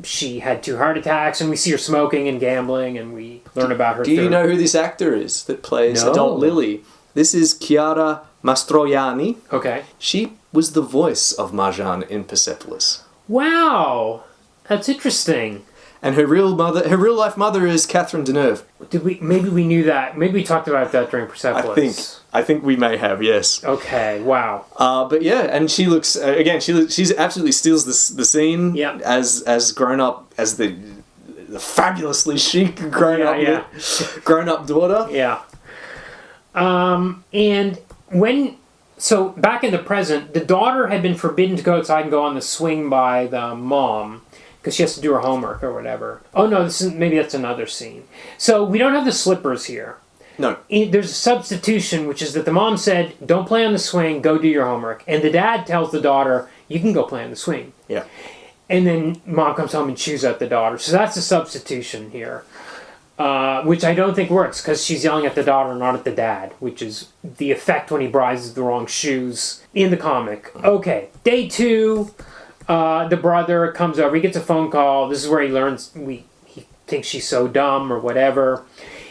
Speaker 4: she had 2 heart attacks, and we see her smoking and gambling, and we learn about her.
Speaker 5: Do you know who this actor is that plays adult Lily? This is Chiara Mastroianni.
Speaker 4: Okay.
Speaker 5: She was the voice of Marjane in Persepolis.
Speaker 4: Wow, that's interesting.
Speaker 5: And her real life mother is Catherine Deneuve.
Speaker 4: Maybe we knew that. Maybe we talked about that during Persepolis.
Speaker 5: I think we may have, yes.
Speaker 4: Okay, wow.
Speaker 5: But yeah, and she looks again. She's absolutely steals the scene.
Speaker 4: Yeah.
Speaker 5: As grown up, as the fabulously chic grown up daughter.
Speaker 4: Yeah. And so back in the present, the daughter had been forbidden to go outside and go on the swing by the mom, because she has to do her homework or whatever. Oh no, maybe that's another scene. So we don't have the slippers here.
Speaker 5: No.
Speaker 4: There's a substitution, which is that the mom said, don't play on the swing, go do your homework. And the dad tells the daughter, you can go play on the swing.
Speaker 5: Yeah.
Speaker 4: And then mom comes home and chews at the daughter. So that's a substitution here, which I don't think works, because she's yelling at the daughter, not at the dad, which is the effect when he buys the wrong shoes in the comic. Okay, day 2. The brother comes over. He gets a phone call. This is where he learns he thinks she's so dumb or whatever.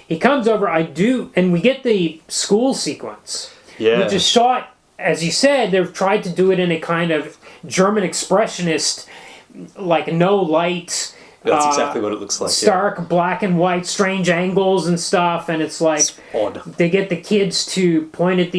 Speaker 4: He comes over. And we get the school sequence, which is shot, as you said. They've tried to do it in a kind of German expressionist, like no light.
Speaker 5: That's exactly what it looks like.
Speaker 4: Stark black and white, strange angles and stuff, and it's like
Speaker 5: odd.
Speaker 4: They get the kids to point at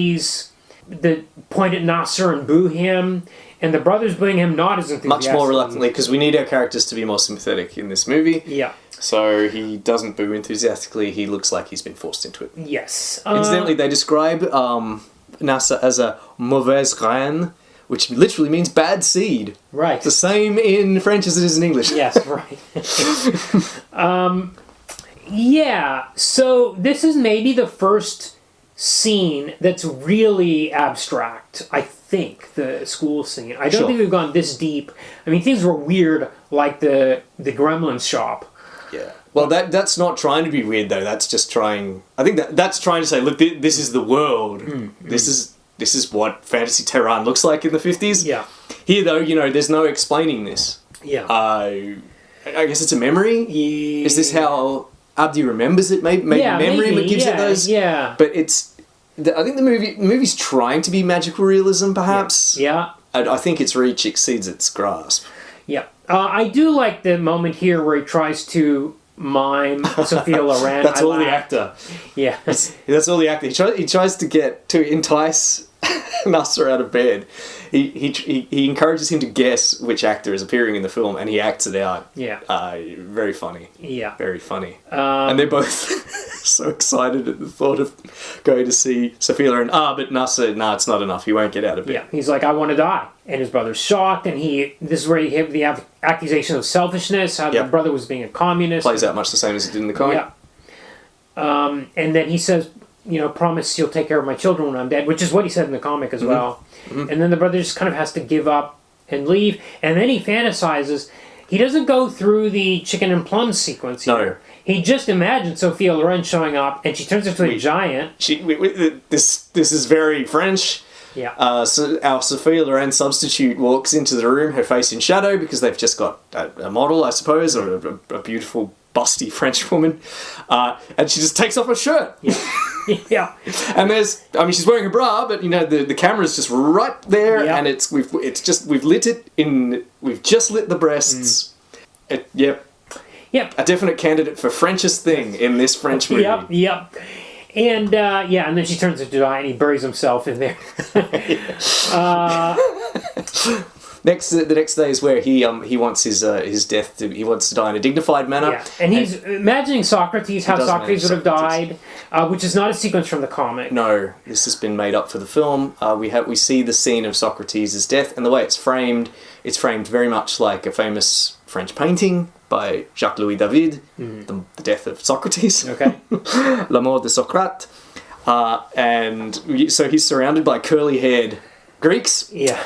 Speaker 4: Nasser and boo him. And the brother's booing him not as enthusiastically.
Speaker 5: Much more reluctantly, because we need our characters to be more sympathetic in this movie.
Speaker 4: Yeah.
Speaker 5: So he doesn't boo enthusiastically, he looks like he's been forced into it.
Speaker 4: Yes.
Speaker 5: Incidentally, they describe Nasser as a mauvaise graine, which literally means bad seed.
Speaker 4: Right.
Speaker 5: It's the same in French as it is in English.
Speaker 4: Yes, right. Yeah, so this is maybe the first scene that's really abstract, I think, the school scene. I don't think we've gone this deep. I mean, things were weird, like the Gremlins shop.
Speaker 5: Yeah. Well, that's not trying to be weird, though. That's just trying... I think that's trying to say, look, this is the world. This is what Fantasy Tehran looks like in the 50s.
Speaker 4: Yeah.
Speaker 5: Here, though, there's no explaining this.
Speaker 4: Yeah.
Speaker 5: I guess it's a memory?
Speaker 4: Yeah.
Speaker 5: Is this how Abdi remembers it. Maybe memory gives it those.
Speaker 4: Yeah.
Speaker 5: But I think the movie's trying to be magical realism, perhaps.
Speaker 4: Yeah.
Speaker 5: I think its reach exceeds its grasp.
Speaker 4: Yeah. I do like the moment here where he tries to mime Sophia Loren.
Speaker 5: That's all the actor.
Speaker 4: Yeah.
Speaker 5: That's all the actor. He tries to entice Nasser out of bed. He encourages him to guess which actor is appearing in the film, and he acts it out.
Speaker 4: Yeah.
Speaker 5: Very funny.
Speaker 4: Yeah.
Speaker 5: Very funny. And they're both so excited at the thought of going to see Sophia Loren. But Nasser, it's not enough. He won't get out of bed.
Speaker 4: Yeah. He's like, I want to die. And his brother's shocked, and this is where you have the accusation of selfishness, how the brother was being a communist.
Speaker 5: Plays out much the same as it did in the comic.
Speaker 4: Yeah. And then he says, promise you'll take care of my children when I'm dead, which is what he said in the comic as well. Mm-hmm. And then the brother just kind of has to give up and leave. And then he fantasizes. He doesn't go through the chicken and plums sequence here.
Speaker 5: No.
Speaker 4: He just imagines Sophia Loren showing up, and she turns into a giant.
Speaker 5: This is very French.
Speaker 4: Yeah.
Speaker 5: So our Sophia Loren substitute walks into the room, her face in shadow, because they've just got a model, I suppose, or a beautiful, busty French woman. And she just takes off her shirt.
Speaker 4: Yeah. Yeah.
Speaker 5: And she's wearing a bra, but the camera's just right there, and we've just lit the breasts. Yep. A definite candidate for Frenchest thing in this French movie.
Speaker 4: Yep. And and then she turns into a giant, and he buries himself in there.
Speaker 5: The next day is where he wants his death he wants to die in a dignified manner.
Speaker 4: Yeah, and he's imagining Socrates, how Socrates would have died, which is not a sequence from the comic.
Speaker 5: No, this has been made up for the film. We see the scene of Socrates' death, and the way it's framed very much like a famous French painting by Jacques-Louis David, the death of Socrates.
Speaker 4: Okay.
Speaker 5: La mort de Socrate. And so he's surrounded by curly-haired Greeks.
Speaker 4: Yeah.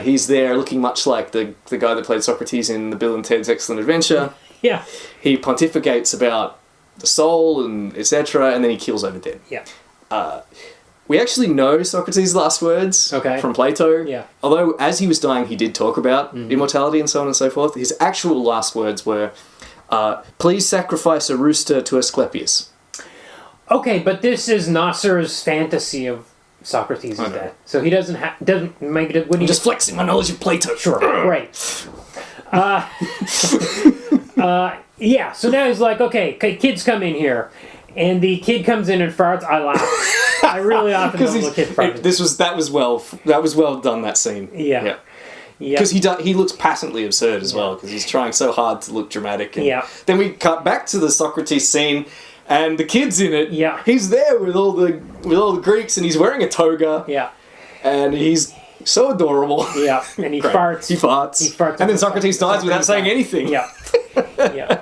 Speaker 5: He's there looking much like the guy that played Socrates in the Bill and Ted's Excellent Adventure.
Speaker 4: Yeah.
Speaker 5: He pontificates about the soul and etc., and then he kills over dead.
Speaker 4: Yeah.
Speaker 5: We actually know Socrates' last words from Plato.
Speaker 4: Yeah.
Speaker 5: Although, as he was dying, he did talk about immortality and so on and so forth. His actual last words were, please sacrifice a rooster to Asclepius.
Speaker 4: Okay, but this is Nasser's fantasy of Socrates' death. So he doesn't make it...
Speaker 5: I'm just flexing my knowledge of Plato.
Speaker 4: Sure, great. Yeah, so now he's like, okay, kids come in here. And the kid comes in and farts. I laugh. I really often don't look at farting.
Speaker 5: That was well done, that scene.
Speaker 4: Yeah.
Speaker 5: Because he looks patently absurd as well, because he's trying so hard to look dramatic. And then we cut back to the Socrates scene, and the kid's in it.
Speaker 4: Yeah.
Speaker 5: He's there with all the Greeks, and he's wearing a toga.
Speaker 4: Yeah.
Speaker 5: And he's so adorable.
Speaker 4: Yeah. And he farts.
Speaker 5: He farts. And then Socrates dies without saying anything.
Speaker 4: Yeah. Yeah.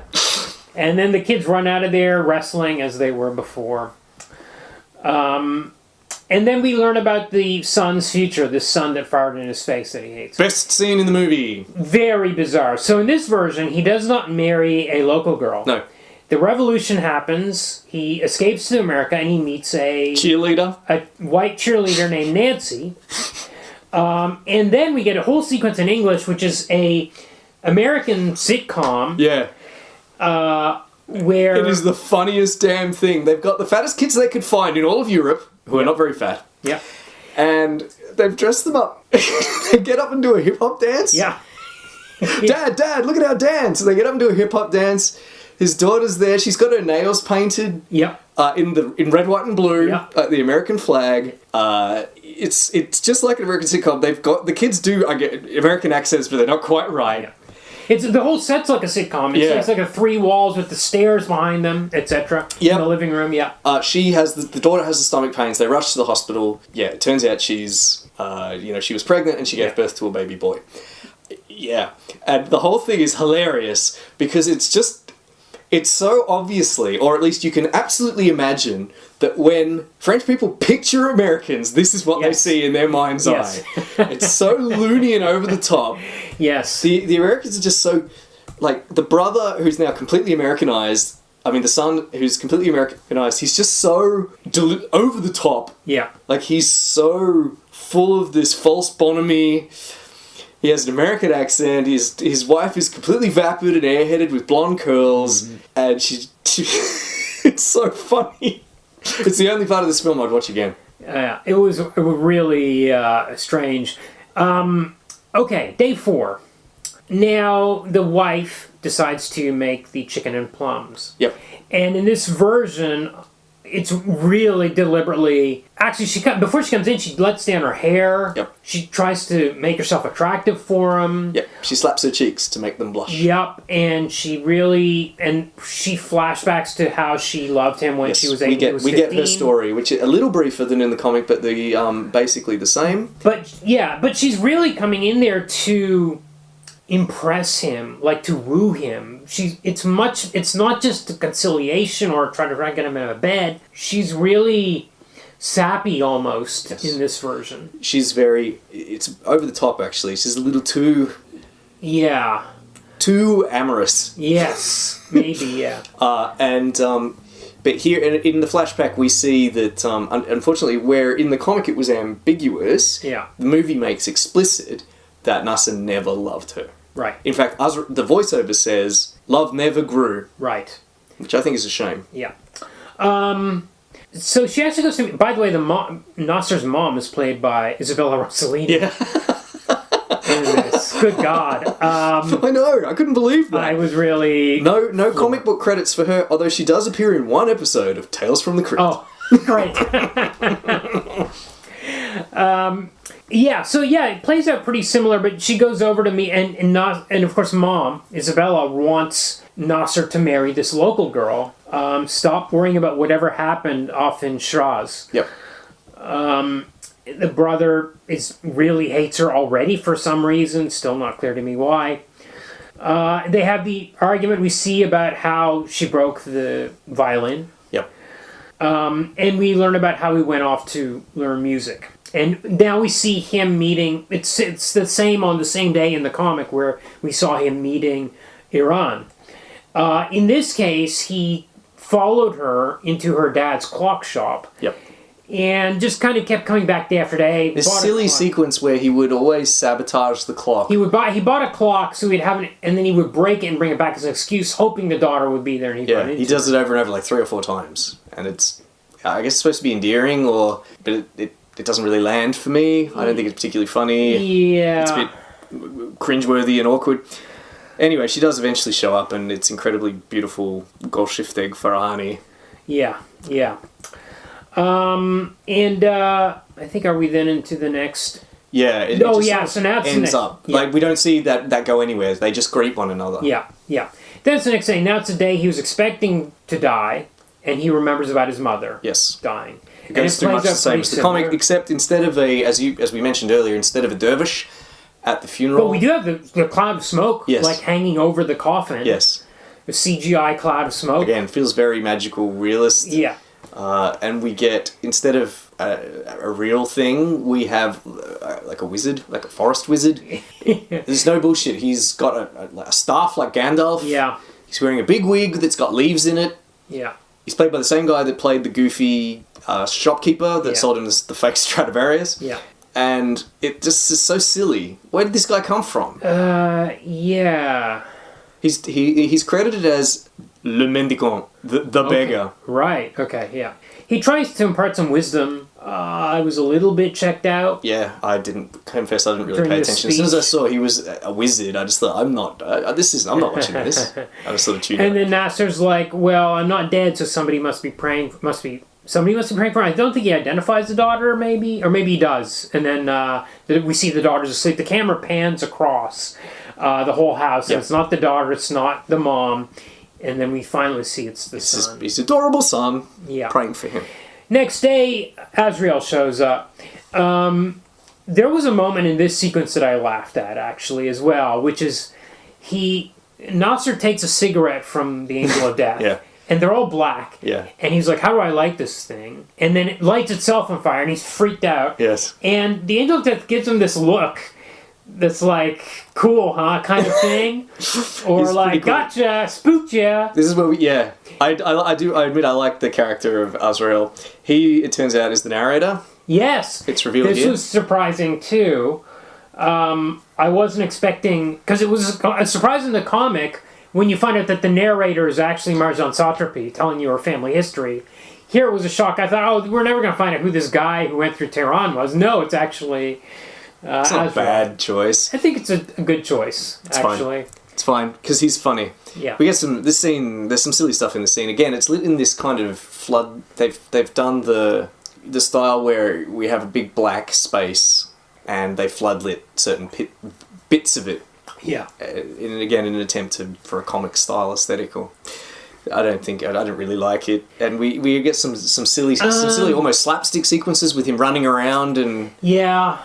Speaker 4: And then the kids run out of there wrestling as they were before. And then we learn about the son's future, this son that farted in his face that he hates.
Speaker 5: Best scene in the movie.
Speaker 4: Very bizarre. So in this version, he does not marry a local girl.
Speaker 5: No.
Speaker 4: The revolution happens, he escapes to America, and he meets a white cheerleader named Nancy. And then we get a whole sequence in English, which is a American sitcom.
Speaker 5: Yeah.
Speaker 4: Where
Speaker 5: it is the funniest damn thing. They've got the fattest kids they could find in all of Europe, who are not very fat.
Speaker 4: Yeah.
Speaker 5: And they've dressed them up. They get up and do a hip-hop dance.
Speaker 4: Yeah.
Speaker 5: Dad, look at our dance. And they get up and do a hip-hop dance. His daughter's there. She's got her nails painted.
Speaker 4: Yep.
Speaker 5: In red, white, and blue.
Speaker 4: Yep.
Speaker 5: The American flag. It's just like an American sitcom. They've got the kids do American accents, but they're not quite right.
Speaker 4: Yeah. It's the whole set's like a sitcom. It's like a 3 walls with the stairs behind them, etc. In the living room. Yeah.
Speaker 5: She has the daughter has the stomach pains. They rush to the hospital. Yeah. It turns out she's she was pregnant and she gave birth to a baby boy. Yeah. And the whole thing is hilarious because it's so obviously, or at least you can absolutely imagine, that when French people picture Americans, this is what they see in their mind's eye. It's so loony and over the top.
Speaker 4: Yes.
Speaker 5: The Americans are just so... Like, the brother who's now completely Americanized, the son who's completely Americanized, he's just so over the top.
Speaker 4: Yeah.
Speaker 5: Like, he's so full of this false bonhomie. He has an American accent. His wife is completely vapid and airheaded with blonde curls, and she it's so funny. It's the only part of this film I'd watch again.
Speaker 4: It was really strange. Okay, day 4. Now the wife decides to make the chicken and plums.
Speaker 5: Yep.
Speaker 4: And in this version, it's really deliberately... Actually, before she comes in, she lets down her hair.
Speaker 5: Yep.
Speaker 4: She tries to make herself attractive for him.
Speaker 5: Yep. She slaps her cheeks to make them blush.
Speaker 4: Yep. And she flashbacks to how she loved him when she was 8.
Speaker 5: We get her story, which is a little briefer than in the comic, but basically the same.
Speaker 4: But she's really coming in there to impress him, like to woo him. It's not just a conciliation or trying to get him out of bed. She's really sappy almost in this version.
Speaker 5: She's it's over the top actually. She's a little too amorous.
Speaker 4: Yes, maybe, yeah.
Speaker 5: But here in the flashback we see that unfortunately where in the comic it was ambiguous, the movie makes explicit that Nasser never loved her.
Speaker 4: Right.
Speaker 5: In fact, the voiceover says, "Love never grew."
Speaker 4: Right.
Speaker 5: Which I think is a shame.
Speaker 4: Yeah. So she actually goes to... By the way, Nasser's mom is played by Isabella Rossellini.
Speaker 5: Yeah.
Speaker 4: Good God.
Speaker 5: I know. I couldn't believe that.
Speaker 4: I was really...
Speaker 5: No comic book credits for her, although she does appear in one episode of Tales from the Crypt.
Speaker 4: Oh, great. It plays out pretty similar, but she goes over to me, and of course Mom, Isabella, wants Nasser to marry this local girl. Stop worrying about whatever happened off in Shiraz.
Speaker 5: Yep.
Speaker 4: The brother really hates her already for some reason, still not clear to me why. They have the argument we see about how she broke the violin.
Speaker 5: Yep.
Speaker 4: And we learn about how he went off to learn music. And now we see him meeting... It's the same on the same day in the comic where we saw him meeting Iran. In this case, he followed her into her dad's clock shop.
Speaker 5: Yep.
Speaker 4: And just kind of kept coming back day after day.
Speaker 5: This silly sequence where he would always sabotage the clock.
Speaker 4: He bought a clock so he'd have it, and then he would break it and bring it back as an excuse, hoping the daughter would be there. And
Speaker 5: he does it over and over like 3 or 4 times, and it's, I guess, it's supposed to be endearing, but it doesn't really land for me. I don't think it's particularly funny.
Speaker 4: Yeah,
Speaker 5: it's a bit cringeworthy and awkward. Anyway, she does eventually show up, and it's incredibly beautiful Golshifteh Farahani.
Speaker 4: Yeah. I think, are we then into the next...
Speaker 5: Yeah.
Speaker 4: So now it's
Speaker 5: ends up.
Speaker 4: Yeah.
Speaker 5: Like, we don't see that go anywhere. They just greet one another.
Speaker 4: Yeah. Then it's the next day. Now it's the day he was expecting to die, and he remembers about his mother dying.
Speaker 5: It goes through much the same as the comic, except instead of as we mentioned earlier, instead of a dervish at the funeral...
Speaker 4: But we do have the cloud of smoke, like, hanging over the coffin.
Speaker 5: Yes.
Speaker 4: The CGI cloud of smoke.
Speaker 5: Again, feels very magical, realist.
Speaker 4: Yeah.
Speaker 5: And we get, instead of a real thing, we have like a wizard, like a forest wizard. There's no bullshit. He's got a staff like Gandalf.
Speaker 4: Yeah.
Speaker 5: He's wearing a big wig that's got leaves in it.
Speaker 4: Yeah.
Speaker 5: He's played by the same guy that played the goofy shopkeeper that sold him the fake Stradivarius.
Speaker 4: Yeah.
Speaker 5: And it just is so silly. Where did this guy come from?
Speaker 4: Yeah.
Speaker 5: He's credited as Le Mendicant, the beggar.
Speaker 4: Right, okay, yeah. He tries to impart some wisdom. I was a little bit checked out.
Speaker 5: Yeah, I didn't really pay attention. As soon as I saw he was a wizard, I just thought, I'm not watching this. I just sort of tuned out.
Speaker 4: And then Nasser's like, well, I'm not dead, so somebody must be praying for me. I don't think he identifies the daughter, maybe, or maybe he does. And then we see the daughter's asleep. The camera pans across the whole house. And it's not the daughter, it's not the mom. And then we finally see it's the son.
Speaker 5: His adorable son praying for him.
Speaker 4: Next day, Azrael shows up. There was a moment in this sequence that I laughed at, actually, as well, which is Nasser takes a cigarette from the Angel of Death.
Speaker 5: Yeah.
Speaker 4: And they're all black.
Speaker 5: Yeah.
Speaker 4: And he's like, how do I light this thing? And then it lights itself on fire, and he's freaked out.
Speaker 5: Yes.
Speaker 4: And the Angel of Death gives him this look that's like, cool, huh, kind of thing. Or like, cool. Gotcha, spooked ya.
Speaker 5: This is where I admit I like the character of Azrael. He, it turns out, is the narrator.
Speaker 4: Yes.
Speaker 5: It's revealed here.
Speaker 4: This was surprising, too. I I wasn't expecting, because it was a surprise in the comic when you find out that the narrator is actually Marjane Satrapi telling you her family history. Here it was a shock. I thought, oh, we're never going to find out who this guy who went through Tehran was. No, it's actually
Speaker 5: it's not a bad choice.
Speaker 4: I think it's a good choice, actually.
Speaker 5: It's fine, because he's funny.
Speaker 4: Yeah.
Speaker 5: We get there's some silly stuff in the scene. Again, it's lit in this kind of flood. They've done the style where we have a big black space and they floodlit certain bits of it.
Speaker 4: Yeah.
Speaker 5: In an attempt for a comic style aesthetical. I don't really like it. And we get some silly almost slapstick sequences with him running around and...
Speaker 4: Yeah.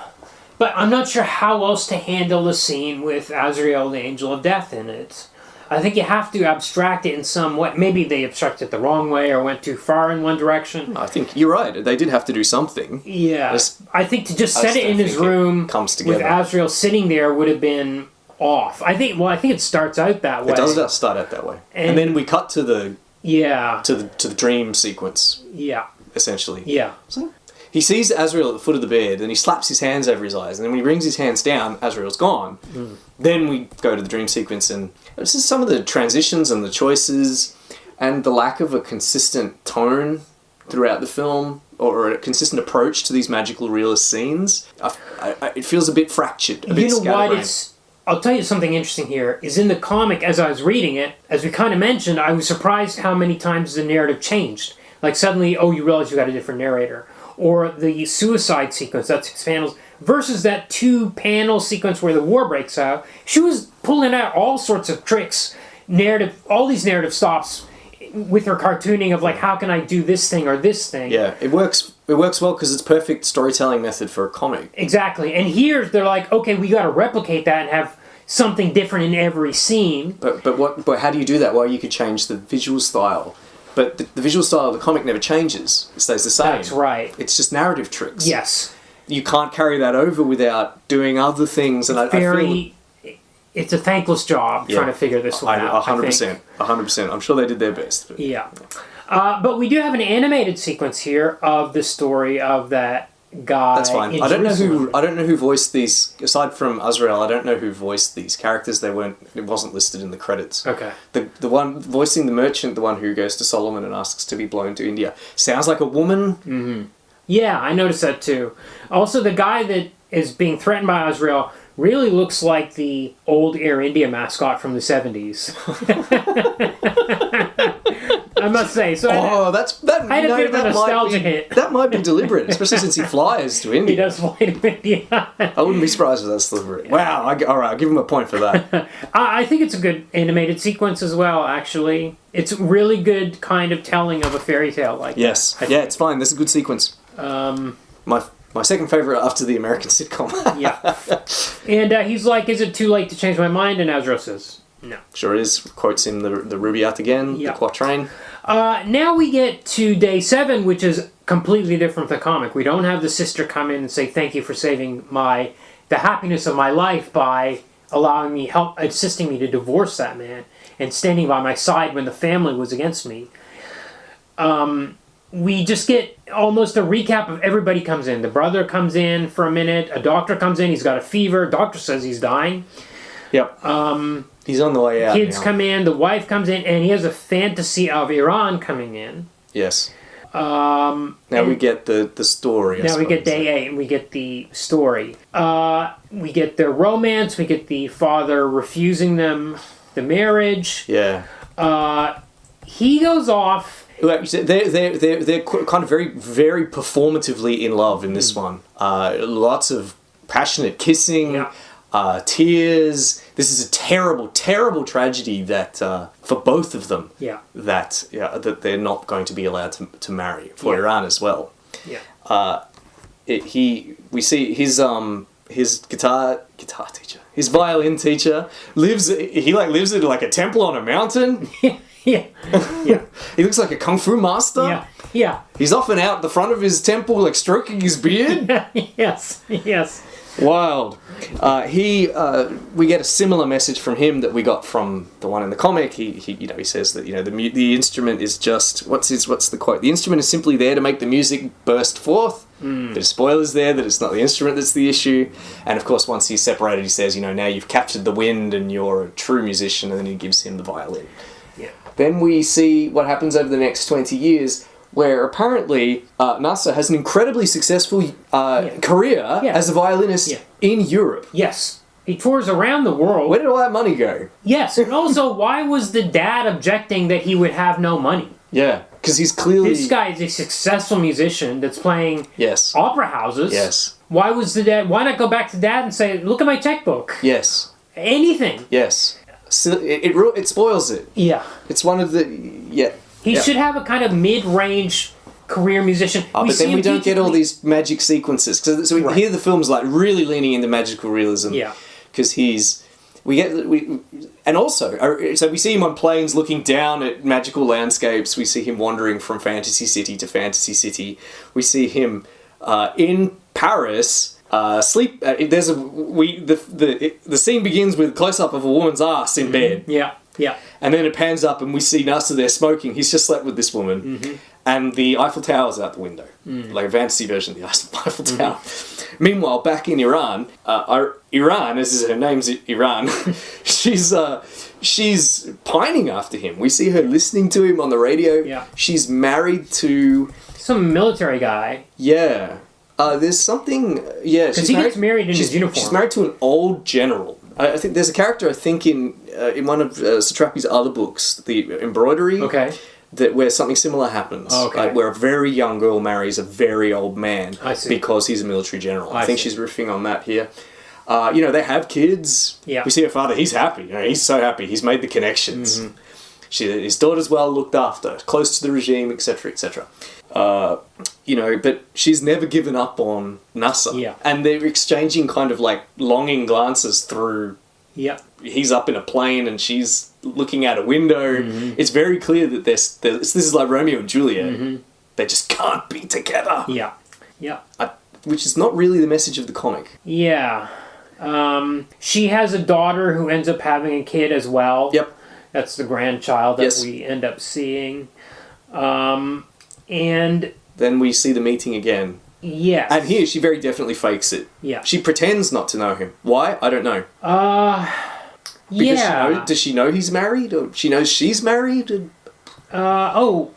Speaker 4: But I'm not sure how else to handle the scene with Azrael, the Angel of Death, in it. I think you have to abstract it in some way. Maybe they abstracted it the wrong way or went too far in one direction.
Speaker 5: I think you're right. They did have to do something.
Speaker 4: Yeah. I think to just set it in his room with Azrael sitting there would have been off. I think it starts out that way.
Speaker 5: It does start out that way. And then we cut to the to the dream sequence.
Speaker 4: Yeah.
Speaker 5: Essentially.
Speaker 4: Yeah.
Speaker 5: So, he sees Azrael at the foot of the bed, and he slaps his hands over his eyes, and then when he brings his hands down, Azrael's gone. Then we go to the dream sequence, and this is some of the transitions and the choices, and the lack of a consistent tone throughout the film, or a consistent approach to these magical realist scenes. It feels a bit fractured, a bit scatterbrained.
Speaker 4: I'll tell you something interesting here, is in the comic, as I was reading it, as we kind of mentioned, I was surprised how many times the narrative changed. Like suddenly, you realize you got a different narrator. Or the suicide sequence, that's 6 panels, versus that 2-panel sequence where the war breaks out. She was pulling out all sorts of tricks, all these narrative stops with her cartooning of like, how can I do this thing or this thing?
Speaker 5: Yeah, it works well because it's perfect storytelling method for a comic.
Speaker 4: Exactly. And here they're like, okay, we got to replicate that and have something different in every scene.
Speaker 5: But how do you do that? Well, you could change the visual style. But the visual style of the comic never changes. It stays the same.
Speaker 4: That's right.
Speaker 5: It's just narrative tricks.
Speaker 4: Yes.
Speaker 5: You can't carry that over without doing other things. And
Speaker 4: it's a thankless job trying to figure this one out.
Speaker 5: 100%. 100%. I'm sure they did their best. But.
Speaker 4: Yeah. But we do have an animated sequence here of the story of that guy.
Speaker 5: That's fine. I don't know who voiced these. Aside from Azrael, I don't know who voiced these characters. It wasn't listed in the credits.
Speaker 4: Okay.
Speaker 5: The one voicing the merchant, the one who goes to Solomon and asks to be blown to India, sounds like a woman.
Speaker 4: Mm-hmm. Yeah, I noticed that too. Also, the guy that is being threatened by Azrael really looks like the old Air India mascot from the 70s. I must say. So I had a bit of a nostalgia hit.
Speaker 5: That might be deliberate, especially since he flies to India.
Speaker 4: He does fly to India.
Speaker 5: I wouldn't be surprised if that's deliberate. Wow, all right, I'll give him a point for that.
Speaker 4: I think it's a good animated sequence as well, actually. It's really good kind of telling of a fairy tale like that.
Speaker 5: Yes. Yeah, it's fine. This is a good sequence. My second favourite after the American sitcom.
Speaker 4: Yeah. And he's like, is it too late to change my mind? And Azrael says, no.
Speaker 5: Sure is. Quotes him the Rubaiyat again, the quatrain.
Speaker 4: Now we get to day 7, which is completely different from the comic. We don't have the sister come in and say, thank you for saving the happiness of my life by allowing me assisting me to divorce that man and standing by my side when the family was against me. We just get almost a recap of everybody comes in. The brother comes in for a minute. A doctor comes in. He's got a fever. Doctor says he's dying.
Speaker 5: Yep. He's on the way out.
Speaker 4: Kids come in. The wife comes in. And he has a fantasy of Iran coming in.
Speaker 5: Yes. Now we get the story.
Speaker 4: Now we get day 8 and we get the story. We get their romance. We get the father refusing them the marriage.
Speaker 5: Yeah.
Speaker 4: He goes off.
Speaker 5: They're kind of very, very performatively in love in this one. Lots of passionate kissing, tears. This is a terrible, terrible tragedy that for both of them.
Speaker 4: Yeah.
Speaker 5: That they're not going to be allowed to marry for Iran as well.
Speaker 4: Yeah.
Speaker 5: We see his guitar teacher, his violin teacher lives in like a temple on a mountain.
Speaker 4: Yeah. Yeah.
Speaker 5: He looks like a kung fu master.
Speaker 4: Yeah. Yeah.
Speaker 5: He's often out the front of his temple, like stroking his beard.
Speaker 4: Yes. Yes.
Speaker 5: Wild. We get a similar message from him that we got from the one in the comic. He says that the instrument is just what's the quote? The instrument is simply there to make the music burst forth. There's spoilers there that it's not the instrument that's the issue. And of course, once he's separated, he says, now you've captured the wind and you're a true musician, and then he gives him the violin.
Speaker 4: Yeah.
Speaker 5: Then we see what happens over the next 20 years, where apparently Nasser has an incredibly successful career as a violinist in Europe.
Speaker 4: Yes. He tours around the world.
Speaker 5: Where did all that money go?
Speaker 4: Yes, and also, why was the dad objecting that he would have no money?
Speaker 5: Yeah, because he's clearly...
Speaker 4: This guy is a successful musician that's playing opera houses.
Speaker 5: Yes.
Speaker 4: Why not go back to dad and say, look at my checkbook?
Speaker 5: Yes.
Speaker 4: Anything.
Speaker 5: Yes. So it spoils it.
Speaker 4: Yeah.
Speaker 5: It's one of the...
Speaker 4: He should have a kind of mid-range career musician.
Speaker 5: But then we don't get all these magic sequences. So here the film's like really leaning into magical realism.
Speaker 4: Yeah.
Speaker 5: Because and also, so we see him on planes looking down at magical landscapes. We see him wandering from fantasy city to fantasy city. We see him in Paris sleep. The scene begins with a close up of a woman's ass in bed.
Speaker 4: Yeah. Yeah.
Speaker 5: And then it pans up and we see Nasser there smoking. He's just slept with this woman. And the Eiffel Tower's out the window. Like a fantasy version of the Eiffel Tower. Meanwhile, back in Iran, as her name's Iran, she's pining after him. We see her listening to him on the radio.
Speaker 4: Yeah.
Speaker 5: She's married to...
Speaker 4: some military guy.
Speaker 5: Yeah. There's something... Yeah,
Speaker 4: because he gets married in his uniform.
Speaker 5: She's married to an old general. I think there's a character, I think, in one of Satrapi's other books, The Embroidery, where something similar happens. Like where a very young girl marries a very old man because he's a military general. I think she's riffing on that here. They have kids. Yeah. We see her father, he's happy. He's so happy. He's made the connections. His daughter's well looked after, close to the regime, etc., etc. But she's never given up on Nasser. Yeah. And they're exchanging kind of like longing glances through... Yeah. He's up in a plane and she's looking out a window. It's very clear that this is like Romeo and Juliet. They just can't be together. Yeah. Yeah. Which is not really the message of the comic.
Speaker 4: Yeah. She has a daughter who ends up having a kid as well. Yep. That's the grandchild that we end up seeing. And... then we see the meeting again. Yes. And here she very definitely fakes it. Yeah. She pretends not to know him. Why? I don't know. Does she know he's married? Or she knows she's married? Lots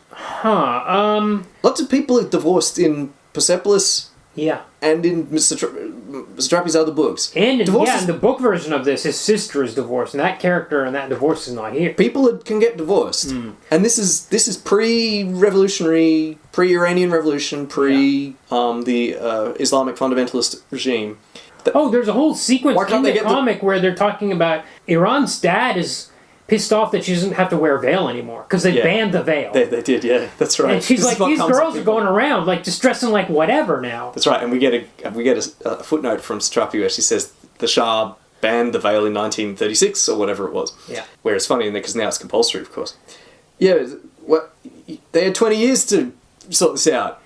Speaker 4: of people are divorced in Persepolis. Yeah. And in Satrapi's other books. And in the book version of this, his sister is divorced, and that character and that divorce is not here. People can get divorced. And this is pre-revolutionary, pre-Iranian revolution, the Islamic fundamentalist regime. There's a whole sequence in the comic where they're talking about Iran's dad is pissed off that she doesn't have to wear a veil anymore because they banned the veil. They did, yeah, that's right. And she's like, these girls are going around like just dressing like whatever now. That's right, and we get a footnote from Satrapi where she says the Shah banned the veil in 1936 or whatever it was. Yeah. Where it's funny because now it's compulsory, of course. Yeah, they had 20 years to sort this out.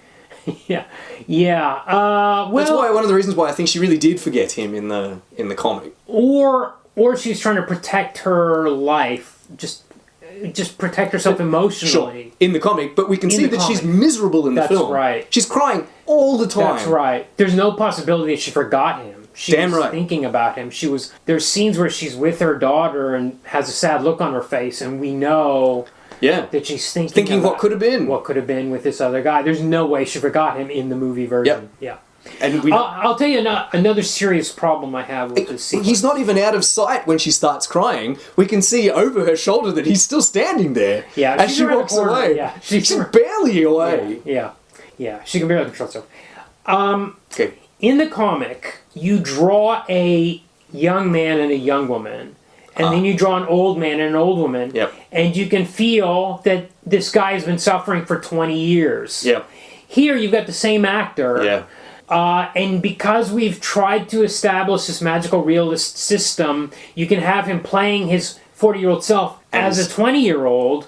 Speaker 4: Yeah. That's why one of the reasons why I think she really did forget him in the comic. Or she's trying to protect her life, just protect herself emotionally. Sure. In the comic, but we can see that she's miserable in the film. That's right. She's crying all the time. That's right. There's no possibility that she forgot him. She was thinking about him. There's scenes where she's with her daughter and has a sad look on her face, and we know that she's thinking about what could have been. What could have been with this other guy. There's no way she forgot him in the movie version. Yep. Yeah. And I'll tell you another serious problem I have with this sequence. He's not even out of sight when she starts crying. We can see over her shoulder that he's still standing there. Yeah, as she walks away. Yeah, she's barely away. Yeah. She can barely control herself. In the comic, you draw a young man and a young woman, and then you draw an old man and an old woman, and you can feel that this guy has been suffering for 20 years. Yep. Here, you've got the same actor. Yeah. And because we've tried to establish this magical realist system, you can have him playing his 40-year-old self as a 20-year-old,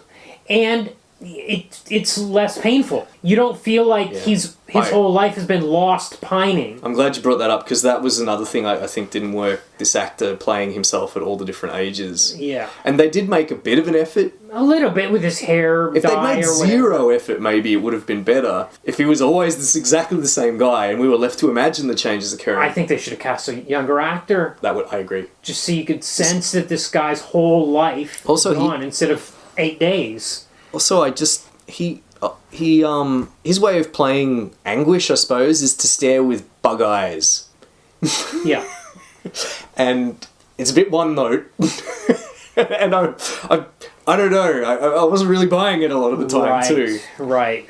Speaker 4: and it's less painful. You don't feel like his whole life has been lost pining.
Speaker 5: I'm glad you brought that up, because that was another thing I think didn't work. This actor playing himself at all the different ages.
Speaker 4: Yeah.
Speaker 5: And they did make a bit of an effort.
Speaker 4: A little bit with his hair
Speaker 5: If
Speaker 4: dye
Speaker 5: they'd made
Speaker 4: or
Speaker 5: zero effort, maybe it would have been better. If he was always exactly the same guy and we were left to imagine the changes occurring.
Speaker 4: I think they should have cast a younger actor.
Speaker 5: I agree.
Speaker 4: Just so you could sense that this guy's whole life is gone instead of 8 days.
Speaker 5: Also, his way of playing anguish, I suppose, is to stare with bug eyes.
Speaker 4: Yeah.
Speaker 5: And it's a bit one note. And I don't know. I wasn't really buying it a lot of the time, too.
Speaker 4: Right.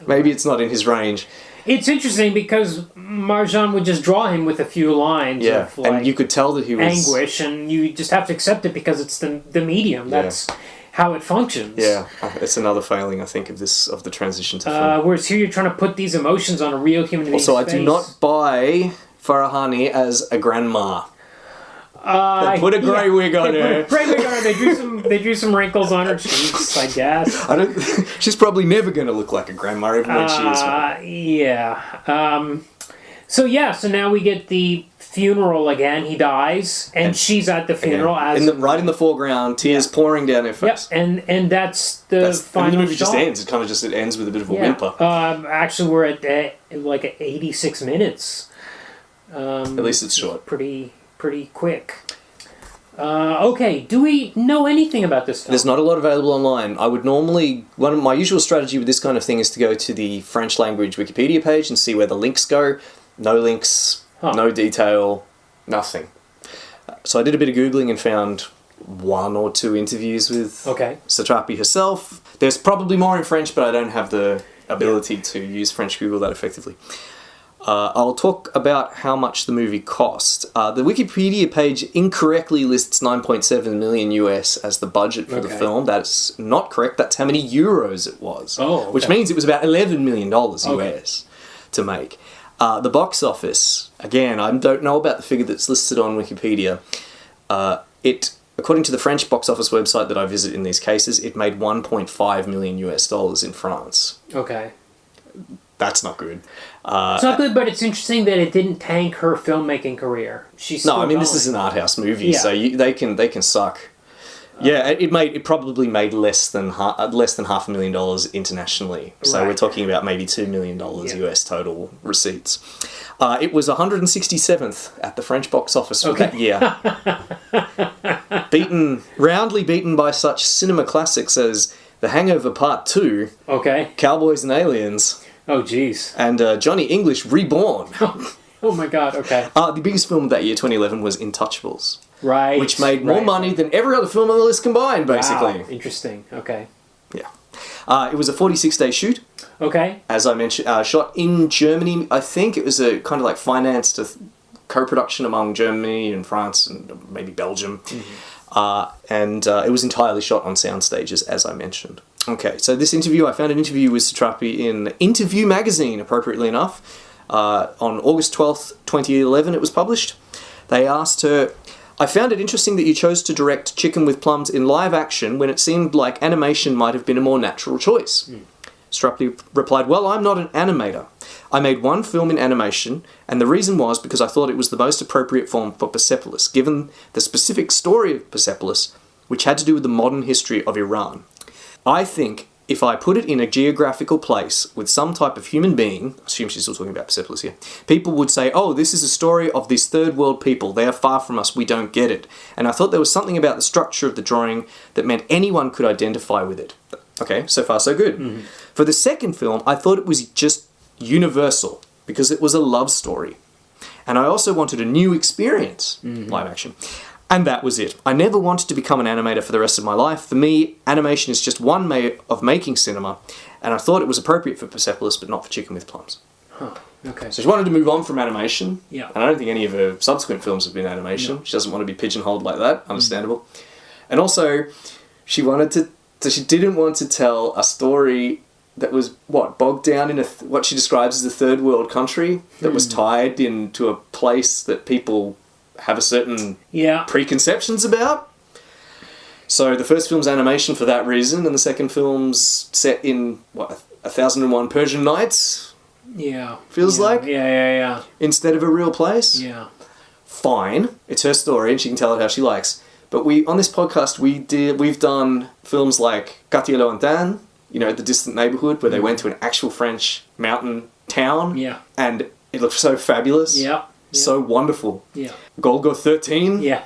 Speaker 5: Maybe it's not in his range.
Speaker 4: It's interesting because Marjane would just draw him with a few lines of, like,
Speaker 5: and you could tell that he was...
Speaker 4: anguish, and you just have to accept it because it's the medium. That's how it functions.
Speaker 5: Yeah, it's another failing, I think, of the transition to film.
Speaker 4: Whereas here you're trying to put these emotions on a real human being's face.
Speaker 5: Also, I do not buy Farahani as a grandma. They put a grey wig on her.
Speaker 4: Grey wig on her. They drew some wrinkles on her cheeks, I guess.
Speaker 5: She's probably never going to look like a grandma, even when she is one.
Speaker 4: Yeah. So now we get the funeral again. He dies, and she's at the funeral
Speaker 5: right in the foreground, tears pouring down her face.
Speaker 4: Yep, and that's the final
Speaker 5: and the movie
Speaker 4: shot.
Speaker 5: just ends. It ends with a bit of a whimper.
Speaker 4: Actually, we're at 86 minutes.
Speaker 5: At least it's short.
Speaker 4: Pretty quick. Okay, do we know anything about this film?
Speaker 5: There's not a lot available online. I would normally... One of my usual strategy with this kind of thing is to go to the French language Wikipedia page and see where the links go. No links, no detail, nothing. So I did a bit of Googling and found 1 or 2 interviews with Satrapi herself. There's probably more in French, but I don't have the ability to use French Google that effectively. I'll talk about how much the movie cost. The Wikipedia page incorrectly lists 9.7 million US as the budget for the film. That's not correct. That's how many euros it was. Which means it was about $11 million US to make. The box office, again, I don't know about the figure that's listed on Wikipedia. According to the French box office website that I visit in these cases, it made 1.5 million US dollars in France.
Speaker 4: Okay.
Speaker 5: That's not good.
Speaker 4: It's not good, but it's interesting that it didn't tank her filmmaking career. She's still going.
Speaker 5: This is an art house movie, so they can suck. It probably made less than $500,000 internationally. So we're talking about maybe $2 million US total receipts. It was 167th at the French box office for that year. Roundly beaten by such cinema classics as The Hangover Part 2, Cowboys and Aliens.
Speaker 4: Oh, jeez.
Speaker 5: And Johnny English Reborn.
Speaker 4: Oh my God, okay.
Speaker 5: The biggest film of that year, 2011, was Intouchables.
Speaker 4: Right.
Speaker 5: Which made more money than every other film on the list combined, basically.
Speaker 4: Wow, interesting, okay.
Speaker 5: Yeah. It was a 46-day shoot.
Speaker 4: Okay. As
Speaker 5: I mentioned, shot in Germany. I think it was a kind of like financed co-production among Germany and France and maybe Belgium. And it was entirely shot on sound stages, as I mentioned. Okay, so this interview, I found an interview with Satrapi in Interview magazine, appropriately enough. On August 12th, 2011, it was published. They asked her, I found it interesting that you chose to direct Chicken with Plums in live action when it seemed like animation might have been a more natural choice. Satrapi replied, well, I'm not an animator. I made one film in animation, and the reason was because I thought it was the most appropriate form for Persepolis, given the specific story of Persepolis, which had to do with the modern history of Iran. I think if I put it in a geographical place with some type of human being, I assume she's still talking about Persepolis here, people would say, oh, this is a story of these third world people. They are far from us. We don't get it. And I thought there was something about the structure of the drawing that meant anyone could identify with it. Okay, so far so good. For the second film, I thought it was just universal because it was a love story. And I also wanted a new experience, live action. And that was it. I never wanted to become an animator for the rest of my life. For me, animation is just one way of making cinema, and I thought it was appropriate for Persepolis, but not for Chicken with Plums.
Speaker 4: Okay.
Speaker 5: So she wanted to move on from animation.
Speaker 4: Yeah.
Speaker 5: And I don't think any of her subsequent films have been animation. No. She doesn't want to be pigeonholed like that. Understandable. And also, she didn't want to tell a story that was, bogged down in what she describes as a third world country, that was tied into a place that people have a certain preconceptions about. So the first film's animation for that reason, and the second film's set in, 1001 Persian Nights?
Speaker 4: Yeah.
Speaker 5: Feels like?
Speaker 4: Yeah.
Speaker 5: Instead of a real place?
Speaker 4: Yeah.
Speaker 5: Fine. It's her story, and she can tell it how she likes. But on this podcast, we've done films like Quartier Lointain, The Distant Neighborhood, where they went to an actual French mountain town.
Speaker 4: Yeah.
Speaker 5: And it looked so fabulous.
Speaker 4: Yeah.
Speaker 5: So wonderful.
Speaker 4: Yeah.
Speaker 5: Golgo 13.
Speaker 4: Yeah.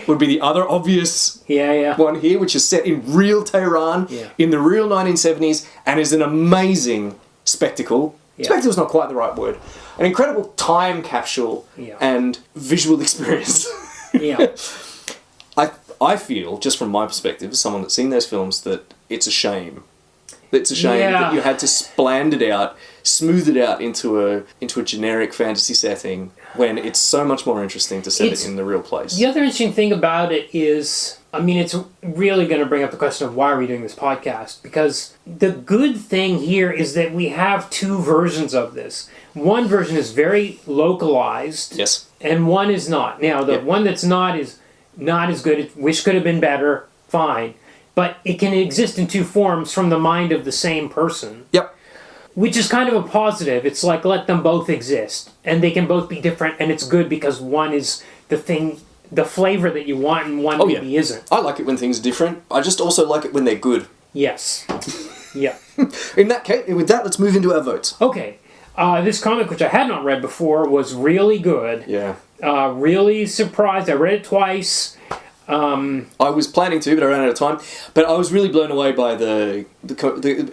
Speaker 5: Would be the other obvious one here, which is set in real Tehran in the real 1970s and is an amazing spectacle. Yeah. Spectacle's not quite the right word. An incredible time capsule and visual experience.
Speaker 4: Yeah.
Speaker 5: I feel, just from my perspective, as someone that's seen those films, that it's a shame. It's a shame that you had to smooth it out into a generic fantasy setting when it's so much more interesting to set it in the real place.
Speaker 4: The other interesting thing about it is, it's really going to bring up the question of why are we doing this podcast? Because the good thing here is that we have two versions of this. One version is very localized.
Speaker 5: Yes.
Speaker 4: And one is not. Now, the one that's not is not as good. Wish could have been better. Fine. But it can exist in two forms from the mind of the same person.
Speaker 5: Yep.
Speaker 4: Which is kind of a positive. It's like, let them both exist. And they can both be different, and it's good because one is the thing, the flavor that you want, and one maybe isn't.
Speaker 5: I like it when things are different. I just also like it when they're good.
Speaker 4: Yes. Yeah.
Speaker 5: In that case, with that, let's move into our votes.
Speaker 4: Okay. This comic, which I had not read before, was really good.
Speaker 5: Yeah.
Speaker 4: Really surprised. I read it twice.
Speaker 5: I was planning to, but I ran out of time. But I was really blown away by the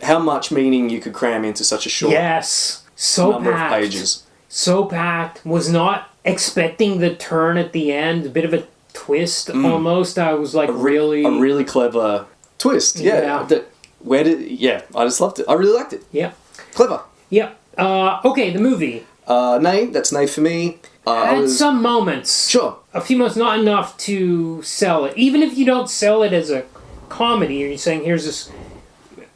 Speaker 5: how much meaning you could cram into such a short number of pages.
Speaker 4: So packed. Was not expecting the turn at the end. A bit of a twist, almost. I was like, really...
Speaker 5: A really clever twist, yeah. I just loved it. I really liked it.
Speaker 4: Yeah.
Speaker 5: Clever.
Speaker 4: Yeah. Okay, the movie.
Speaker 5: That's nay for me.
Speaker 4: Had some moments.
Speaker 5: Sure.
Speaker 4: A few moments, not enough to sell it. Even if you don't sell it as a comedy, and you're saying, here's this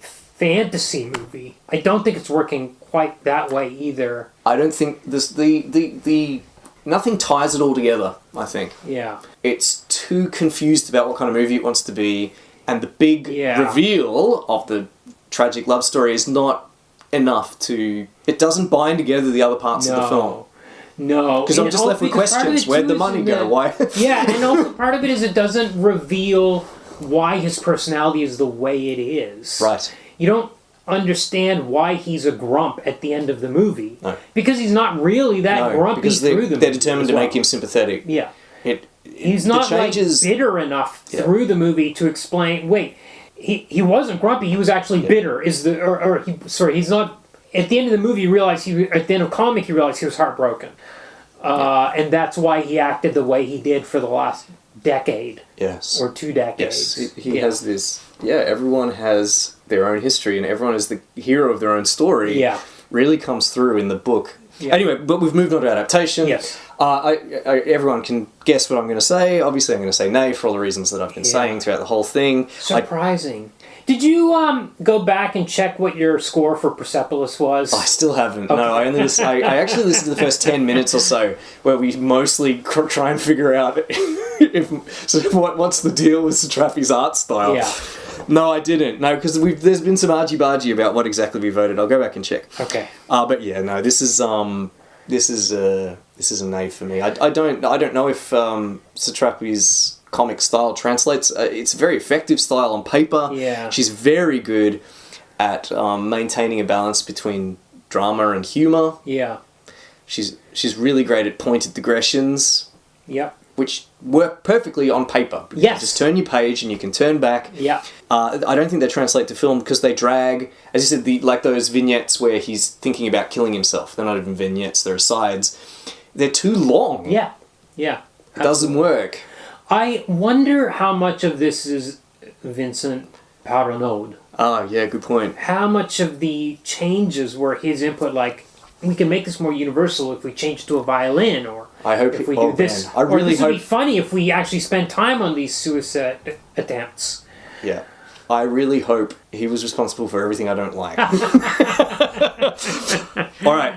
Speaker 4: fantasy movie, I don't think it's working quite that way either.
Speaker 5: I don't think the nothing ties it all together, I think.
Speaker 4: Yeah.
Speaker 5: It's too confused about what kind of movie it wants to be, and the big reveal of the tragic love story is not enough to... It doesn't bind together the other parts of the film.
Speaker 4: No.
Speaker 5: Because I'm just left with questions. Where'd the money go? Why?
Speaker 4: Yeah, and also part of it is it doesn't reveal why his personality is the way it is.
Speaker 5: Right.
Speaker 4: You don't understand why he's a grump at the end of the movie.
Speaker 5: No.
Speaker 4: Because he's not really that grumpy through the movie.
Speaker 5: They're determined to make him sympathetic.
Speaker 4: Yeah. He's not bitter enough through the movie to explain, wait, he wasn't grumpy, he was actually bitter. He's not... At the end of the movie, at the end of the comic, you realize he was heartbroken. And that's why he acted the way he did for the last decade.
Speaker 5: Yes.
Speaker 4: Or 2 decades.
Speaker 5: Yes. He has this... Yeah, everyone has their own history, and everyone is the hero of their own story.
Speaker 4: Yeah.
Speaker 5: Really comes through in the book.
Speaker 4: Yeah.
Speaker 5: Anyway, but we've moved on to adaptation.
Speaker 4: Yes.
Speaker 5: Everyone can guess what I'm going to say. Obviously, I'm going to say nay for all the reasons that I've been saying throughout the whole thing.
Speaker 4: Surprising. Did you go back and check what your score for Persepolis was?
Speaker 5: I still haven't.
Speaker 4: Okay.
Speaker 5: No, I actually listened to the first 10 minutes or so, where we mostly try and figure out what's the deal with Satrapi's art style.
Speaker 4: Yeah.
Speaker 5: No, I didn't. No, because there's been some argy-bargy about what exactly we voted. I'll go back and check.
Speaker 4: Okay.
Speaker 5: But yeah, no, this is a nay for me. I don't know if Satrapi's comic style translates. It's a very effective style on paper.
Speaker 4: Yeah.
Speaker 5: She's very good at maintaining a balance between drama and humour.
Speaker 4: Yeah.
Speaker 5: She's really great at pointed digressions.
Speaker 4: Yep.
Speaker 5: Which work perfectly on paper. You can just turn your page and you can turn back.
Speaker 4: Yeah.
Speaker 5: I don't think they translate to film because they drag, as you said, like those vignettes where he's thinking about killing himself. They're not even vignettes, they're asides. They're too long.
Speaker 4: Yeah. Yeah.
Speaker 5: It doesn't work.
Speaker 4: I wonder how much of this is Vincent Paronnaud.
Speaker 5: Ah, yeah, good point.
Speaker 4: How much of the changes were his input, like, we can make this more universal if we change to a violin, or
Speaker 5: I hope
Speaker 4: if we do this.
Speaker 5: Man. I really
Speaker 4: or this
Speaker 5: hope...
Speaker 4: would be funny if we actually spent time on these suicide attempts.
Speaker 5: Yeah. I really hope he was responsible for everything I don't like. All right.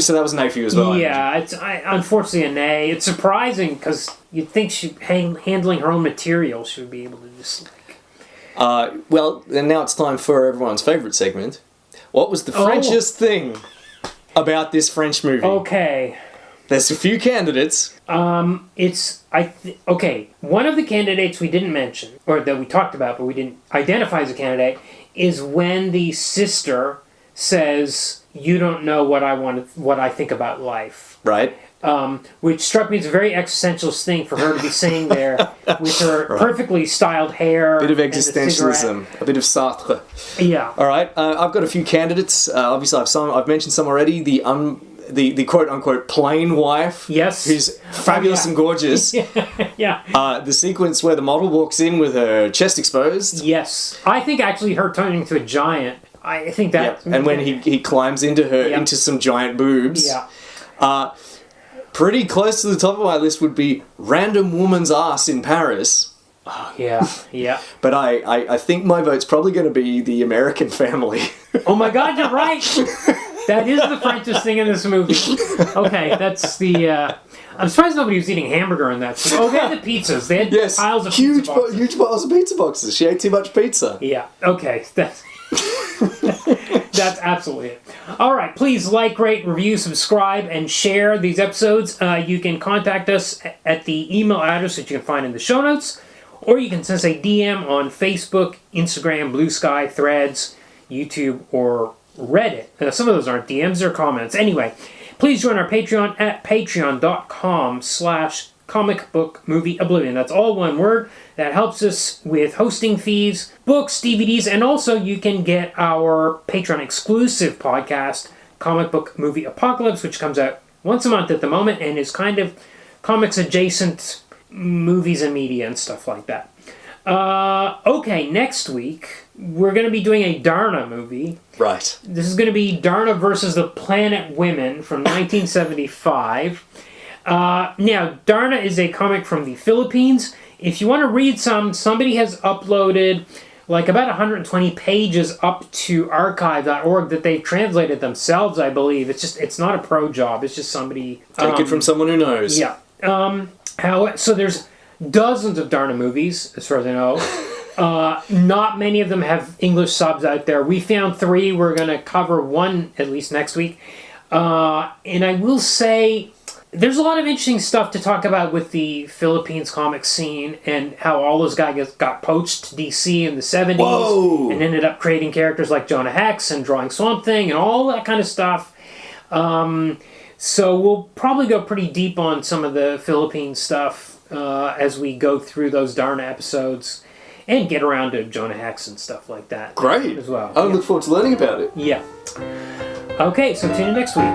Speaker 5: So that was an A for you as well.
Speaker 4: Yeah, it's unfortunately an A. It's surprising because you'd think handling her own material, she would be able to just
Speaker 5: Well, then now it's time for everyone's favourite segment. What was the Frenchest thing about this French movie?
Speaker 4: Okay.
Speaker 5: There's a few candidates.
Speaker 4: One of the candidates we didn't mention, or that we talked about but we didn't identify as a candidate, is when the sister says, "You don't know what I think about life."
Speaker 5: Right.
Speaker 4: Which struck me as a very existential thing for her to be saying there with her perfectly styled hair.
Speaker 5: A bit of existentialism, a bit of Sartre.
Speaker 4: Yeah.
Speaker 5: All right, I've got a few candidates. Obviously, I've mentioned some already. The quote unquote plain wife.
Speaker 4: Yes.
Speaker 5: Who's fabulous and gorgeous.
Speaker 4: Yeah.
Speaker 5: The sequence where the model walks in with her chest exposed.
Speaker 4: Yes. I think actually her turning into a giant. I think that.
Speaker 5: And when he climbs into her into some giant boobs.
Speaker 4: Yeah.
Speaker 5: Pretty close to the top of my list would be Random Woman's Ass in Paris.
Speaker 4: Oh, yeah.
Speaker 5: But I think my vote's probably going to be The American Family.
Speaker 4: Oh my God, you're right! That is the Frenchest thing in this movie. Okay, that's the... I'm surprised nobody was eating hamburger in that. Oh, they had the pizzas. They had piles of
Speaker 5: huge
Speaker 4: pizza boxes.
Speaker 5: huge piles of pizza boxes. She ate too much pizza.
Speaker 4: Yeah, okay. That's absolutely it. All right, please like, rate, review, subscribe, and share these episodes. You can contact us at the email address that you can find in the show notes, or you can send us a DM on Facebook, Instagram, Blue Sky, Threads, YouTube, or Reddit. Some of those aren't DMs, they're comments. Anyway, please join our Patreon at patreon.com/comicbookmovieoblivion. That's all one word. That helps us with hosting fees, books, DVDs, and also you can get our Patreon exclusive podcast, Comic Book Movie Apocalypse, which comes out once a month at the moment and is kind of comics adjacent movies and media and stuff like that. Okay, next week we're going to be doing a Darna movie.
Speaker 5: Right.
Speaker 4: This is going to be Darna versus the Planet Women from 1975. Now, Darna is a comic from the Philippines. If you want to read somebody has uploaded like about 120 pages up to archive.org that they've translated themselves, I believe. It's not a pro job. It's just somebody...
Speaker 5: Take it from someone who knows.
Speaker 4: Yeah. So there's dozens of Darna movies, as far as I know. Not many of them have English subs out there. We found 3. We're going to cover 1 at least next week. And I will say... There's a lot of interesting stuff to talk about with the Philippines comic scene and how all those guys got poached to DC in the 70s.
Speaker 5: Whoa.
Speaker 4: And ended up creating characters like Jonah Hex and drawing Swamp Thing and all that kind of stuff. So we'll probably go pretty deep on some of the Philippine stuff as we go through those Darna episodes and get around to Jonah Hex and stuff like that.
Speaker 5: Great.
Speaker 4: As well.
Speaker 5: I look forward to learning about it.
Speaker 4: Yeah. Okay, so tune in next week.